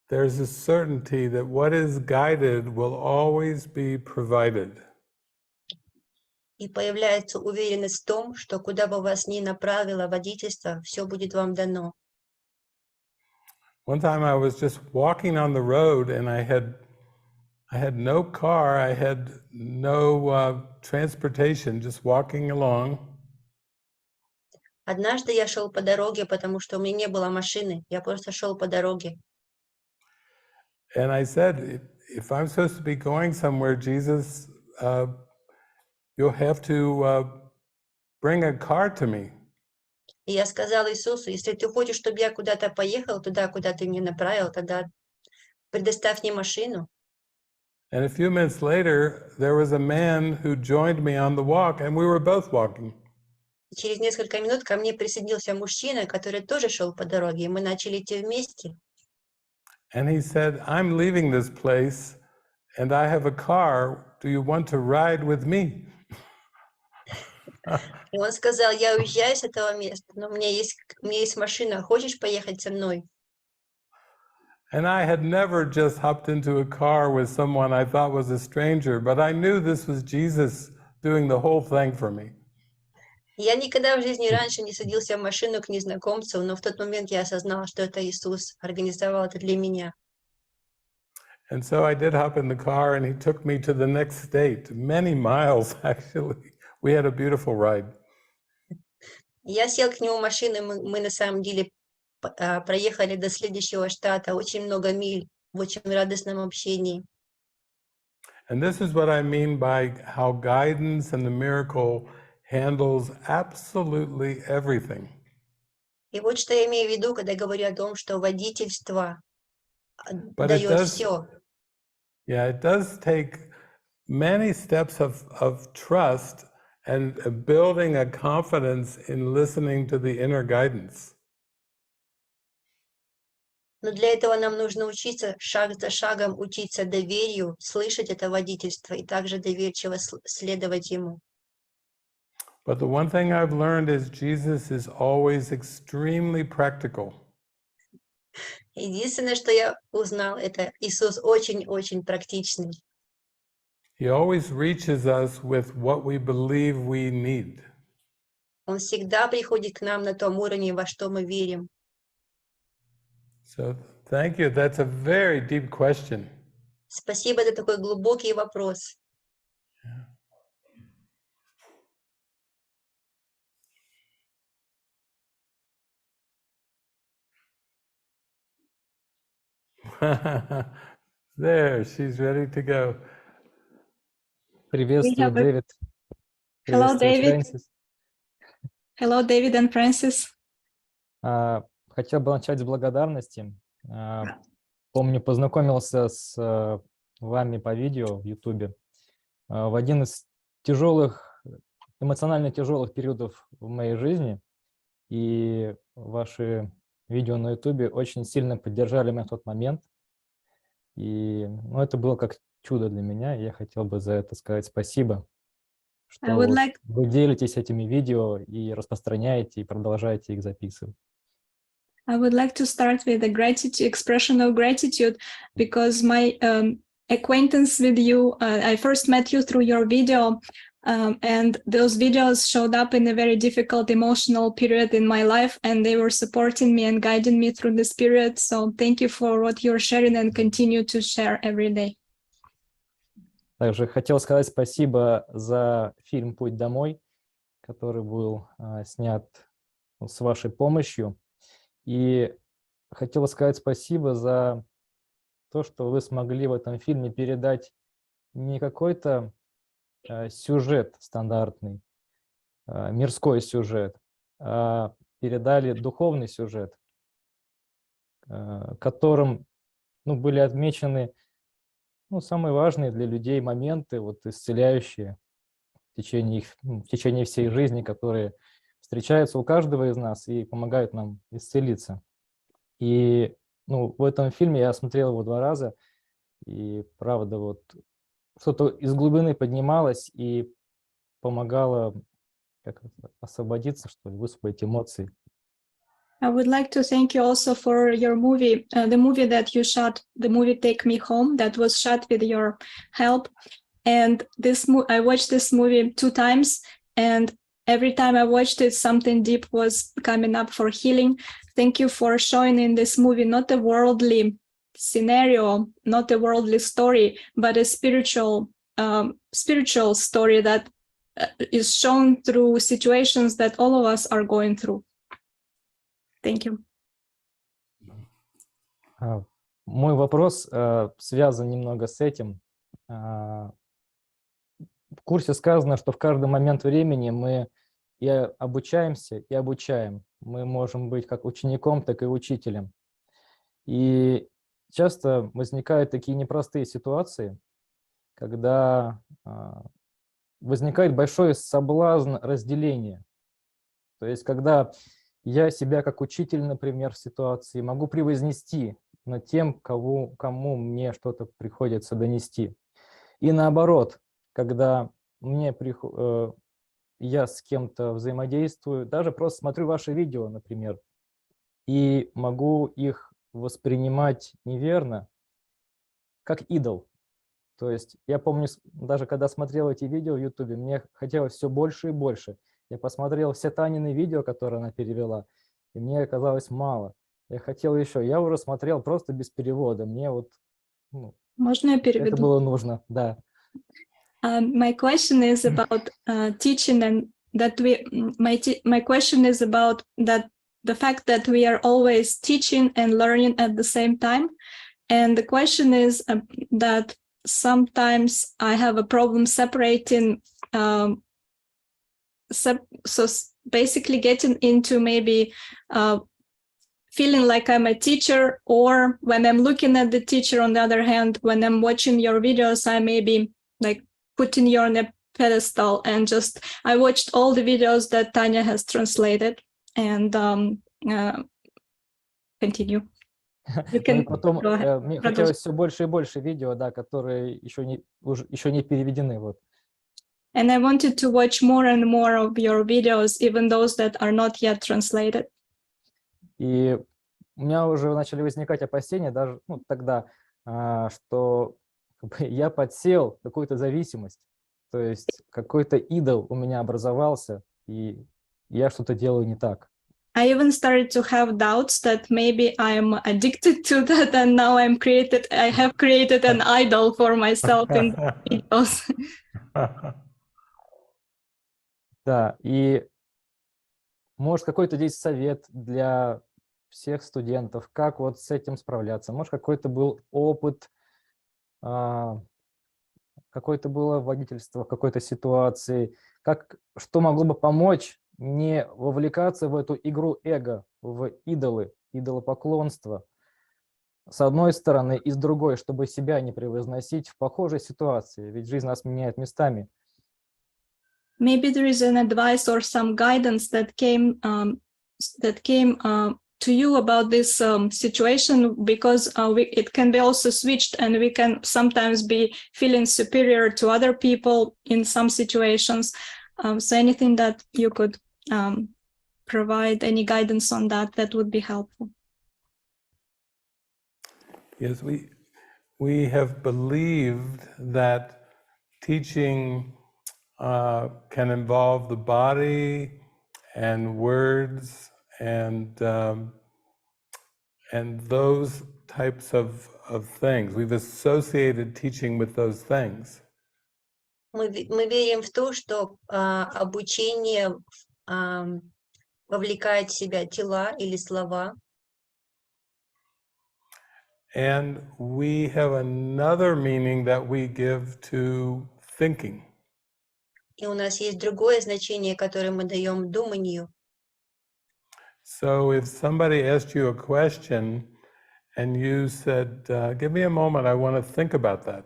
there's a certainty that what is guided will always be provided. И появляется уверенность в том, что куда бы вас ни направило водительство, все будет вам дано. One time I was just walking on the road and I had no car, I had no transportation, just walking along. Однажды я шел по дороге, потому что у меня не было машины, я просто шел по дороге. And I said, if I'm supposed to be going somewhere, Jesus, you'll have to bring a car to me. И я сказал Иисусу: если ты хочешь, чтобы я куда-то поехал, туда, куда ты меня направил, тогда предоставь мне машину. And a few minutes later, there was a man who joined me on the walk, and we were both walking. И через несколько минут ко мне присоединился мужчина, который тоже шел по дороге, и мы начали идти вместе. And he said, I'm leaving this place, and I have a car. Do you want to ride with me? И он сказал: я уезжаю с этого места, но у меня есть машина, хочешь поехать со мной? And I had never just hopped into a car with someone I thought was a stranger, but I knew this was Jesus doing the whole thing for me. Я никогда в жизни раньше не садился в машину к незнакомцу, но в тот момент я осознал, что это Иисус организовал это для меня. And so I did hop in the car and he took me to the next state, many miles actually. We had a beautiful ride. Я сел к нему в машину, мы на самом деле проехали до следующего штата, очень много миль в очень радостном общении. And this is what I mean by how guidance and the miracle handles absolutely everything. И вот что я имею в виду, когда говорю о том, что водительство But it дает does, все. yeah, it does take many steps of trust and building a confidence in listening to the inner guidance. Но для этого нам нужно учиться шаг за шагом, учиться доверию, слышать это водительство и также доверчиво следовать ему. But the one thing I've learned is Jesus is always extremely practical. Единственное, что я узнал, это Иисус очень-очень практичный. He always reaches us with what we believe we need. Он всегда приходит к нам на том уровне, во что мы верим. So thank you. That's a very deep question. Спасибо за такой глубокий вопрос. There, she's ready to go. Приветствую, have a- Дэвид. Hello, Приветствую, David. Фрэнсис. Hello, David and Francis. Хотел бы начать с благодарности. Помню, познакомился с вами по видео в YouTube в один из эмоционально тяжелых периодов в моей жизни. И ваши видео на YouTube очень сильно поддержали меня в тот момент. И это было как чудо для меня. И я хотел бы за это сказать спасибо, что I would вот like вы делитесь этими видео и распространяете, и продолжаете их записывать. I would like to start with a gratitude expression of gratitude because my acquaintance with you, I first met you through your video, and those videos showed up in a very difficult emotional period in my life, and they were supporting me and guiding me through this period. So thank you for what you're sharing and continue to share every day. Также хотел сказать спасибо за фильм «Путь домой», который был снят с вашей помощью. И хотел сказать спасибо за то, что вы смогли в этом фильме передать не какой-то сюжет стандартный, мирской сюжет, а передали духовный сюжет, которым были отмечены самые важные для людей моменты, исцеляющие в течение всей жизни, которые встречаются у каждого из нас и помогают нам исцелиться. И в этом фильме я смотрел его 2 раза, и правда что-то из глубины поднималось и помогало освободиться, что ли, высвободить эмоции. I would like to thank you also for your movie, the movie that you shot, the movie Take Me Home, that was shot with your help. And I watched this movie 2 times, and every time I watched it, something deep was coming up for healing. Thank you for showing in this movie not a worldly scenario, not a worldly story, but a spiritual story that is shown through situations that all of us are going through. Thank you. Мой вопрос связан немного с этим. В курсе сказано, что в каждый момент времени мы и обучаемся, и обучаем. Мы можем быть как учеником, так и учителем. И часто возникают такие непростые ситуации, когда возникает большой соблазн разделения. То есть когда я себя как учитель, например, в ситуации могу превознести над тем, кому мне что-то приходится донести. И наоборот, когда я с кем-то взаимодействую, даже просто смотрю ваши видео, например, и могу их воспринимать неверно, как идол. То есть я помню, даже когда смотрел эти видео в YouTube, мне хотелось все больше и больше. Я посмотрел все Танины видео, которые она перевела, и мне оказалось мало. Я хотел еще. Я уже смотрел просто без перевода. Мне Можно я Это переведу? было нужно, да. My question is about teaching, and that my question is about that the fact that we are always teaching and learning at the same time. And the question is that sometimes I have a problem separating, basically getting into maybe feeling like I'm a teacher, or when I'm looking at the teacher, on the other hand, when I'm watching your videos, I may be like putting you on a pedestal, and just I watched all the videos that Tanya has translated, and continue. You Ну и can потом go ahead. мне Продолжи. хотелось все больше и больше видео, да, которые еще не переведены. Вот. And I wanted to watch more and more of your videos, even those that are not yet translated. И у меня уже начали возникать опасения даже тогда, что я подсел в какую-то зависимость. То есть какой-то идол у меня образовался, и я что-то делаю не так. I even started to have doubts that maybe I'm addicted to that, and now I have created an idol for myself in the videos. Да, и может какой-то здесь совет для всех студентов, как вот с этим справляться? Может какой-то был опыт, какое-то было водительство в какой-то ситуации, что могло бы помочь не вовлекаться в эту игру эго, в идолопоклонство, с одной стороны, и с другой, чтобы себя не превозносить в похожей ситуации, ведь жизнь нас меняет местами. Maybe there is an advice or some guidance that came to you about this situation, because it can be also switched, and we can sometimes be feeling superior to other people in some situations. So anything that you could provide, any guidance on that would be helpful. Yes, we have believed that teaching can involve the body and words and those types of things. We've associated teaching with those things. Мы верим в то, что обучение вовлекает в себя тела или слова. And we have another meaning that we give to thinking. И у нас есть другое значение, которое мы даем думанию. So if somebody asked you a question and you said, give me a moment, I want to think about that.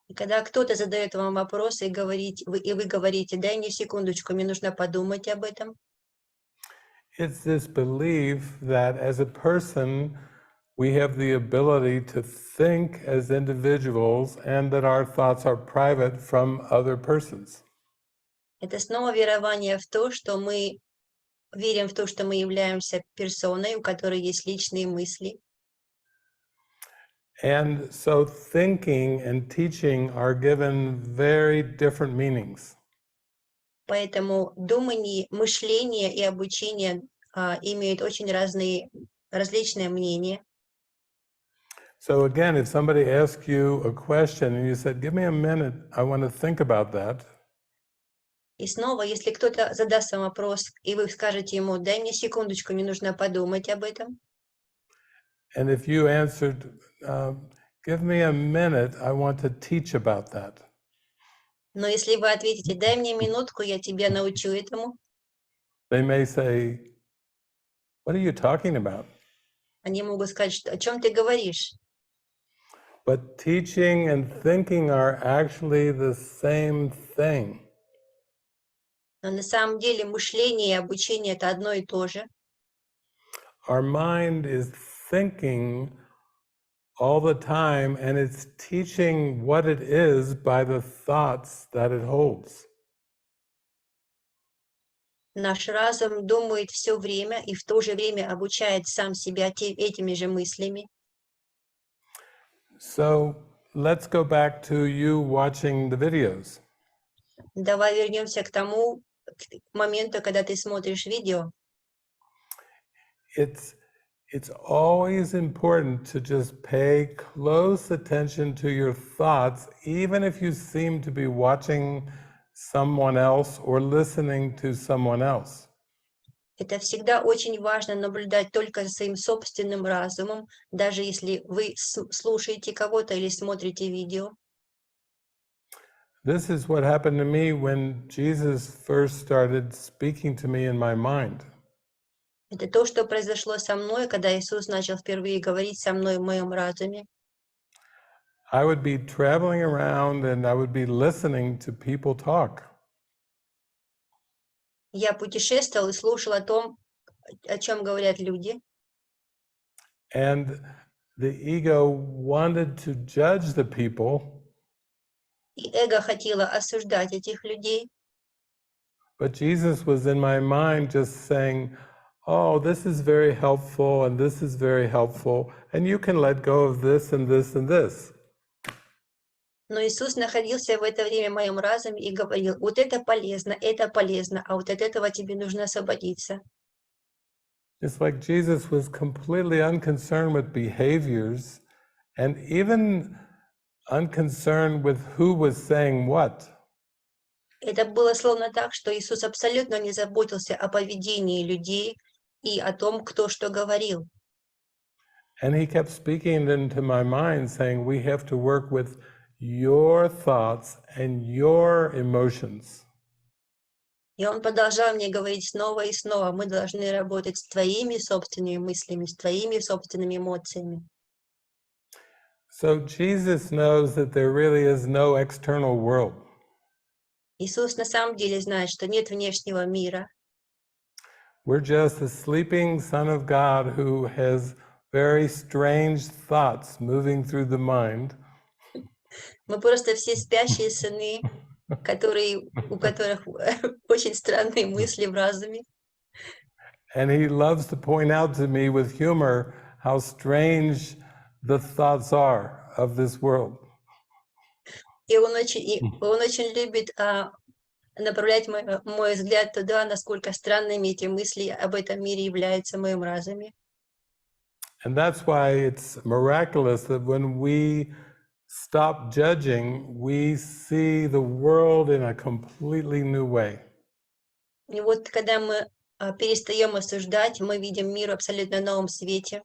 И когда кто-то задает вам вопрос, и вы говорите, дай мне секундочку, мне нужно подумать об этом. It's this belief that as a person, we have the ability to think as individuals and that our thoughts are private from other persons. Это снова верование в то, что мы верим в то, что мы являемся персоной, у которой есть личные мысли. And so thinking and teaching are given very different meanings. Поэтому думание, мышление и обучение имеют очень различные мнения. So again, if somebody asks you a question and you said, give me a minute, I want to think about that. И снова, если кто-то задаст вам вопрос, и вы скажете ему, дай мне секундочку, мне нужно подумать об этом. And if you answered, give me a minute, I want to teach about that. Но если вы ответите, дай мне минутку, я тебя научу этому, They may say, what are you talking about? они могут сказать, о чем ты говоришь. But teaching and thinking are actually the same thing. Но на самом деле мышление и обучение – это одно и то же. Our mind is thinking all the time, and it's teaching what it is by the thoughts that it holds. Наш разум думает все время и в то же время обучает сам себя этими же мыслями. So let's go back to you watching the videos. Давай вернемся к тому к моменту, когда ты смотришь видео. It's it's always important to just pay close attention to your thoughts, even if you seem to be watching someone else or listening to someone else. Это всегда очень важно наблюдать только за своим собственным разумом, даже если вы слушаете кого-то или смотрите видео. This is what happened to me when Jesus first started speaking to me in my mind. Это то, что произошло со мной, когда Иисус начал впервые говорить со мной в моем разуме. I would be traveling around and I would be listening to people talk. Я путешествовал и слушал о том, о чем говорят люди. And the ego wanted to judge the people, И эго хотело осуждать этих людей. but Jesus was in my mind just saying, oh, this is very helpful and this is very helpful, and you can let go of this and this and this. Но Иисус находился в это время в моем разуме и говорил, вот это полезно, а вот от этого тебе нужно освободиться. It's like Jesus was completely unconcerned with behaviors and even unconcerned with who was saying what. Это было словно так, что Иисус абсолютно не заботился о поведении людей и о том, кто что говорил. And he kept speaking into my mind saying, we have to work with your thoughts and your emotions. И он продолжал мне говорить снова и снова, мы должны работать с твоими собственными мыслями, с твоими собственными эмоциями. So Jesus knows that there really is no external world. Иисус на самом деле знает, что нет внешнего мира. We're just a sleeping Son of God who has very strange thoughts moving through the mind. Мы просто все спящие сыны, у которых очень странные мысли в разуме. And he loves to point out to me with humor how strange the thoughts are of this world. И он очень любит направлять мой взгляд туда, насколько странными эти мысли об этом мире являются в моем разуме. And that's why it's miraculous that when we stop judging, we see the world in a completely new way. И вот когда мы перестаем осуждать, мы видим мир в абсолютно новом свете.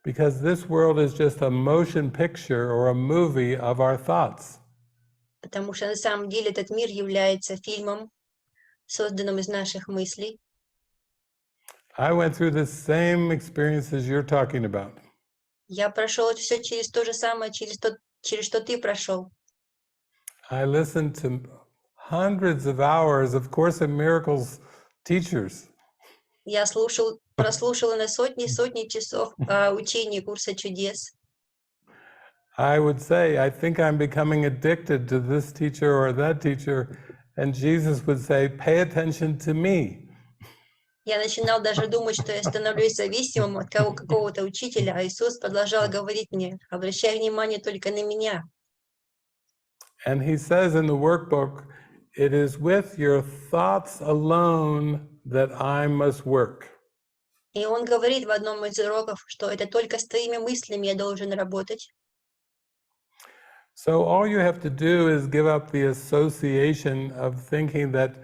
Because this world is just a motion picture or a movie of our thoughts. Потому что на самом деле этот мир является фильмом, созданным из наших мыслей. I went through the same experiences you're talking about. Я прошел все через то же самое, через что ты прошел. I listened to hundreds of hours of Course in Miracles teachers. Я прослушала на сотни часов учений курса чудес. I would say, I think I'm becoming addicted to this teacher or that teacher, and Jesus would say, pay attention to me. Я начинал даже думать, что я становлюсь зависимым от какого-то учителя, а Иисус продолжал говорить мне, обращай внимание только на меня. And he says in the workbook, it is with your thoughts alone that I must work. И он говорит в одном из уроков, что это только с твоими мыслями я должен работать. So all you have to do is give up the association of thinking that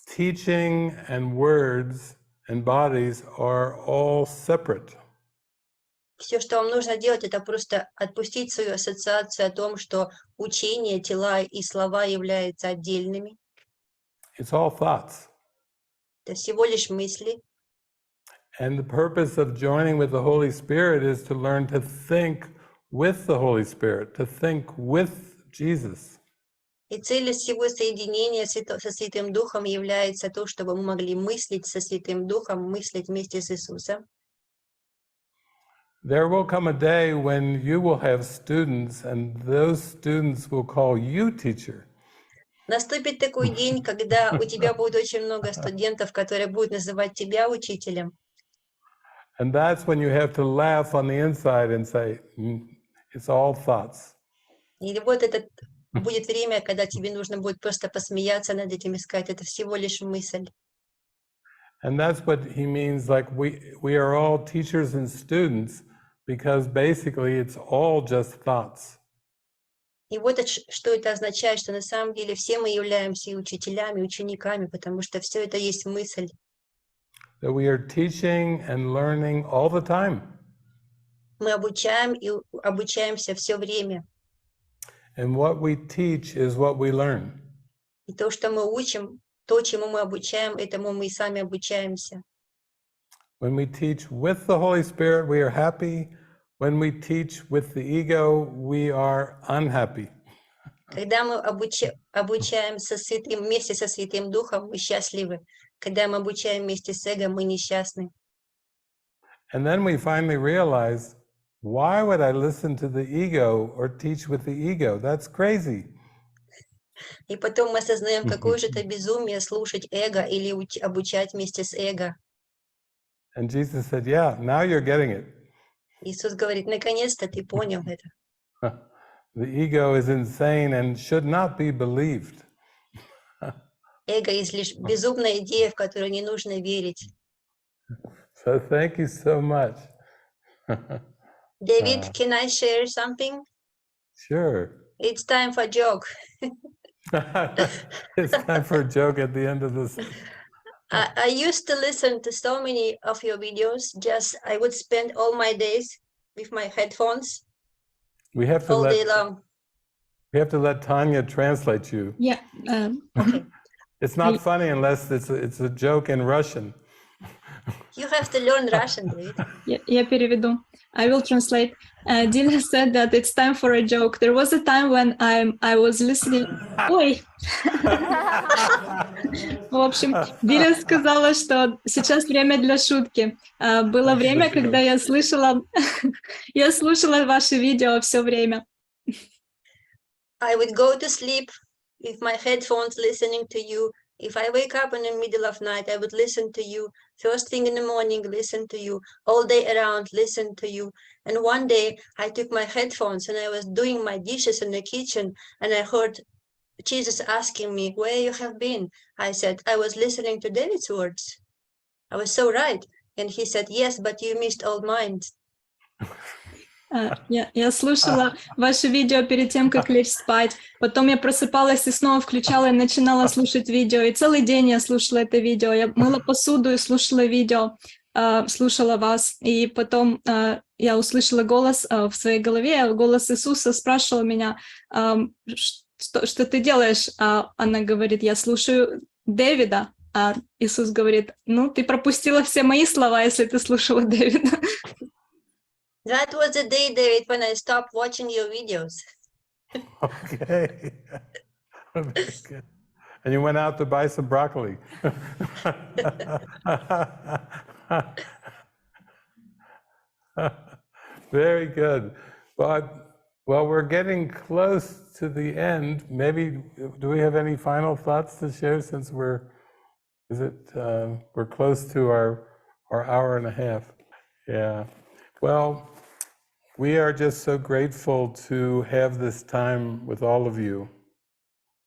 teaching and words and bodies are all separate. Все, что вам нужно делать, это просто отпустить свою ассоциацию о том, что учение, тела и слова являются отдельными. It's all thoughts. Это всего лишь мысли. And the purpose of joining with the Holy Spirit is to learn to think with the Holy Spirit, to think with Jesus. И целью всего соединения со Святым Духом является то, чтобы мы могли мыслить со Святым Духом, мыслить вместе с Иисусом. There will come a day when you will have students, and those students will call you teacher. Наступит такой день, когда у тебя будет очень много студентов, которые будут называть тебя учителем. And that's when you have to laugh on the inside and say, it's all thoughts. И вот это будет время, когда тебе нужно будет просто посмеяться над этим и сказать, это всего лишь мысль. And that's what he means, like we are all teachers and students, because basically it's all just thoughts. И вот что это означает, что на самом деле все мы являемся и учителями, и учениками, потому что все это есть мысль. That we are teaching and learning all the time. Мы обучаем и обучаемся все время. And what we teach is what we learn. И то, что мы учим, то, чему мы обучаем, этому мы и сами обучаемся. When we teach with the Holy Spirit, we are happy. When we teach with the ego, we are unhappy. Когда мы обучаем вместе со Святым Духом, мы счастливы. Когда мы обучаем вместе с эго, мы несчастны. And then we finally realize, why would I listen to the ego or teach with the ego? That's crazy. И потом мы осознаем, какое же это безумие слушать эго или обучать вместе с эго. And Jesus said, yeah, now you're getting it. Иисус говорит, наконец-то ты понял это. The ego is insane and should not be believed. Эго есть лишь безумная идея, в которую не нужно верить. So thank you so much. David, can I share something? Sure. It's time for joke. It's time for a joke at the end of this. I used to listen to so many of your videos. I would spend all my days with my headphones We have to all day let long. we have to let Tanya translate you. Yeah. Okay. It's not funny unless it's a joke in Russian. You have to learn Russian, David. Я переведу. I will translate. Dina said that it's time for a joke. There was a time when I was listening. Ой. В общем, Дина сказала, что сейчас время для шутки. Было время, когда я слушала ваши видео все время. I would go to sleep with my headphones listening to you. If I wake up in the middle of night, I would listen to you. First thing in the morning, listen to you. All day around, listen to you. And one day I took my headphones and I was doing my dishes in the kitchen and I heard Jesus asking me, where you have been? I said, I was listening to David's words. I was so right. And he said, yes, but you missed all mine. Я слушала ваши видео перед тем, как лечь спать. Потом я просыпалась и снова включала и начинала слушать видео. И целый день я слушала это видео. Я мыла посуду и слушала видео, слушала вас. И потом я услышала голос в своей голове. Голос Иисуса спрашивал меня, что ты делаешь? Она говорит, я слушаю Дэвида. А Иисус говорит, ну, ты пропустила все мои слова, если ты слушала Дэвида. That was the day, David, when I stopped watching your videos. Okay. Very good. And you went out to buy some broccoli. Very good. Well, we're getting close to the end. Maybe, do we have any final thoughts to share since we're close to our hour and a half? Yeah. Well, we are just so grateful to have this time with all of you.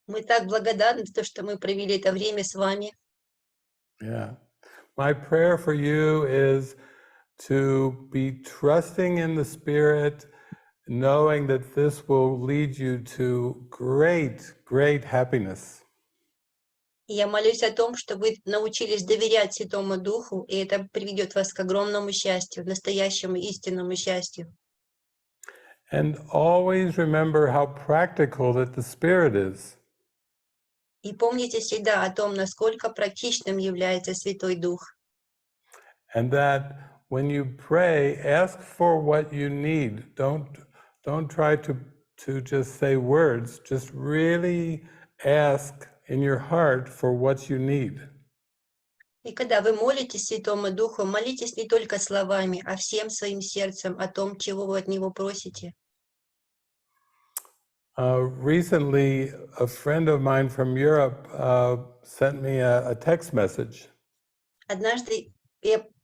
Мы так благодарны за то, что мы провели это время с вами. Yeah. My prayer for you is to be trusting in the Spirit, knowing that this will lead you to great, great happiness. И я молюсь о том, что вы научились доверять Святому Духу, и это приведет вас к огромному счастью, настоящему истинному счастью. And always remember how practical that the Spirit is. И помните всегда о том, насколько практичным является Святой Дух. And that when you pray, ask for what you need. Don't try to just say words. Just really ask in your heart for what you need. И когда вы молитесь Святому Духу, молитесь не только словами, а всем своим сердцем о том, чего вы от Него просите. Recently, a friend of mine from Europe sent me a text message.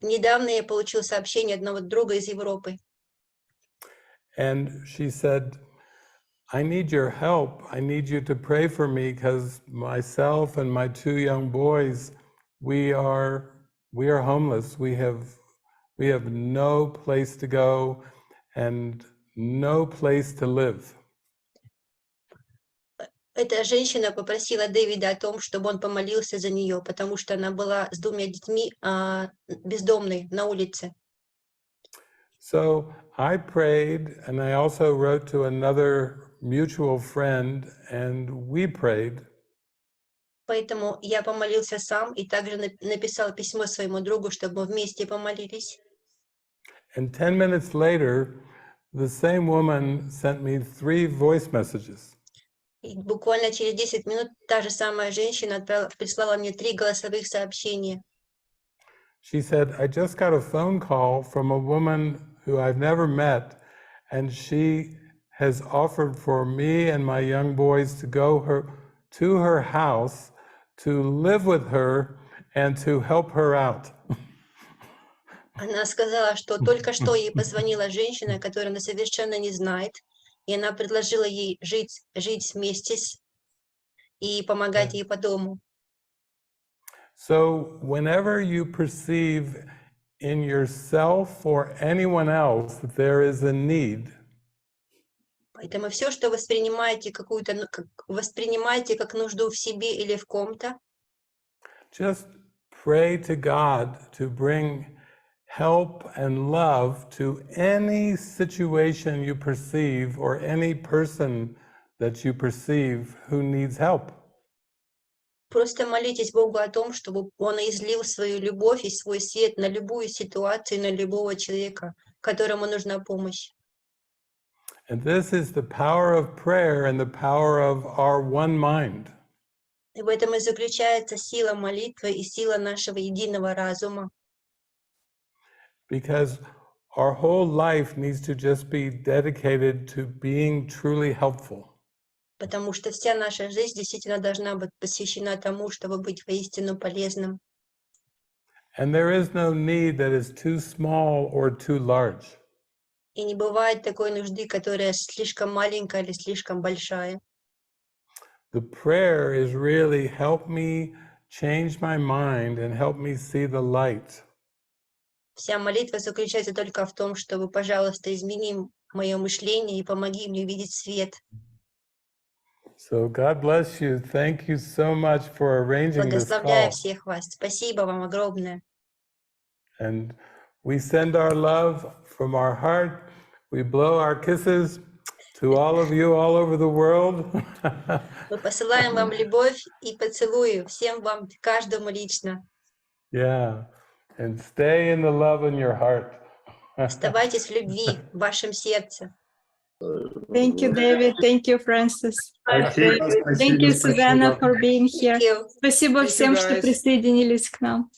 Недавно я получил сообщение одного друга из Европы. And she said, I need your help. I need you to pray for me because myself and my two young boys, we are we are homeless. We have no place to go and no place to live. Эта женщина попросила Дэвида о том, чтобы он помолился за нее, потому что она была с 2 детьми бездомной на улице. So I prayed, and I also wrote to another mutual friend, and we prayed. Поэтому я помолился сам и также написал письмо своему другу, чтобы мы вместе помолились. And 10 minutes later, the same woman sent me 3 voice messages. И буквально через 10 минут та же самая женщина прислала мне 3 голосовых сообщения. She said, I just got a phone call from a woman who I've never met, and she has offered for me and my young boys to go to her house to live with her and to help her out. Она сказала, что только что ей позвонила женщина, которую она совершенно не знает, и она предложила ей жить вместе и помогать ей по дому. So whenever you perceive in yourself or anyone else that there is a need, Поэтому все, что воспринимаете воспринимайте как нужду в себе или в ком-то, just pray to God to bring help and love to any situation you perceive or any person that you perceive who needs help. просто молитесь Богу о том, чтобы Он излил свою любовь и свой свет на любую ситуацию, на любого человека, которому нужна помощь. And this is the power of prayer and the power of our one mind. И в этом и заключается сила молитвы и сила нашего единого разума. Because our whole life needs to just be dedicated to being truly helpful. Потому что вся наша жизнь действительно должна быть посвящена тому, чтобы быть воистину полезным. And there is no need that is too small or too large. И не бывает такой нужды, которая слишком маленькая или слишком большая. The prayer is really help me change my mind and help me see the light. Вся молитва заключается только в том, чтобы, пожалуйста, измени мое мышление и помоги мне видеть свет. So God bless you. Thank you so much for arranging this Благословляю call. всех вас. Спасибо вам огромное. And we send our love from our heart. We blow our kisses to all of you all over the world. Мы посылаем вам любовь и поцелуи всем вам, каждому лично. Yeah. And stay in the love in your heart. Оставайтесь в любви в вашем сердце. Thank you, David. Thank you, Francis. Thank you, Susanna, for being here. Thank you. Спасибо всем, что присоединились к нам.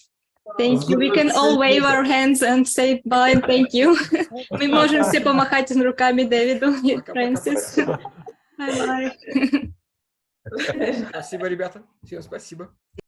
Thank you. We can all wave our hands and say bye. Thank you. Мы можем все помахать руками Дэвиду и Фрэнсис. Bye-bye. Спасибо, ребята. Всем спасибо.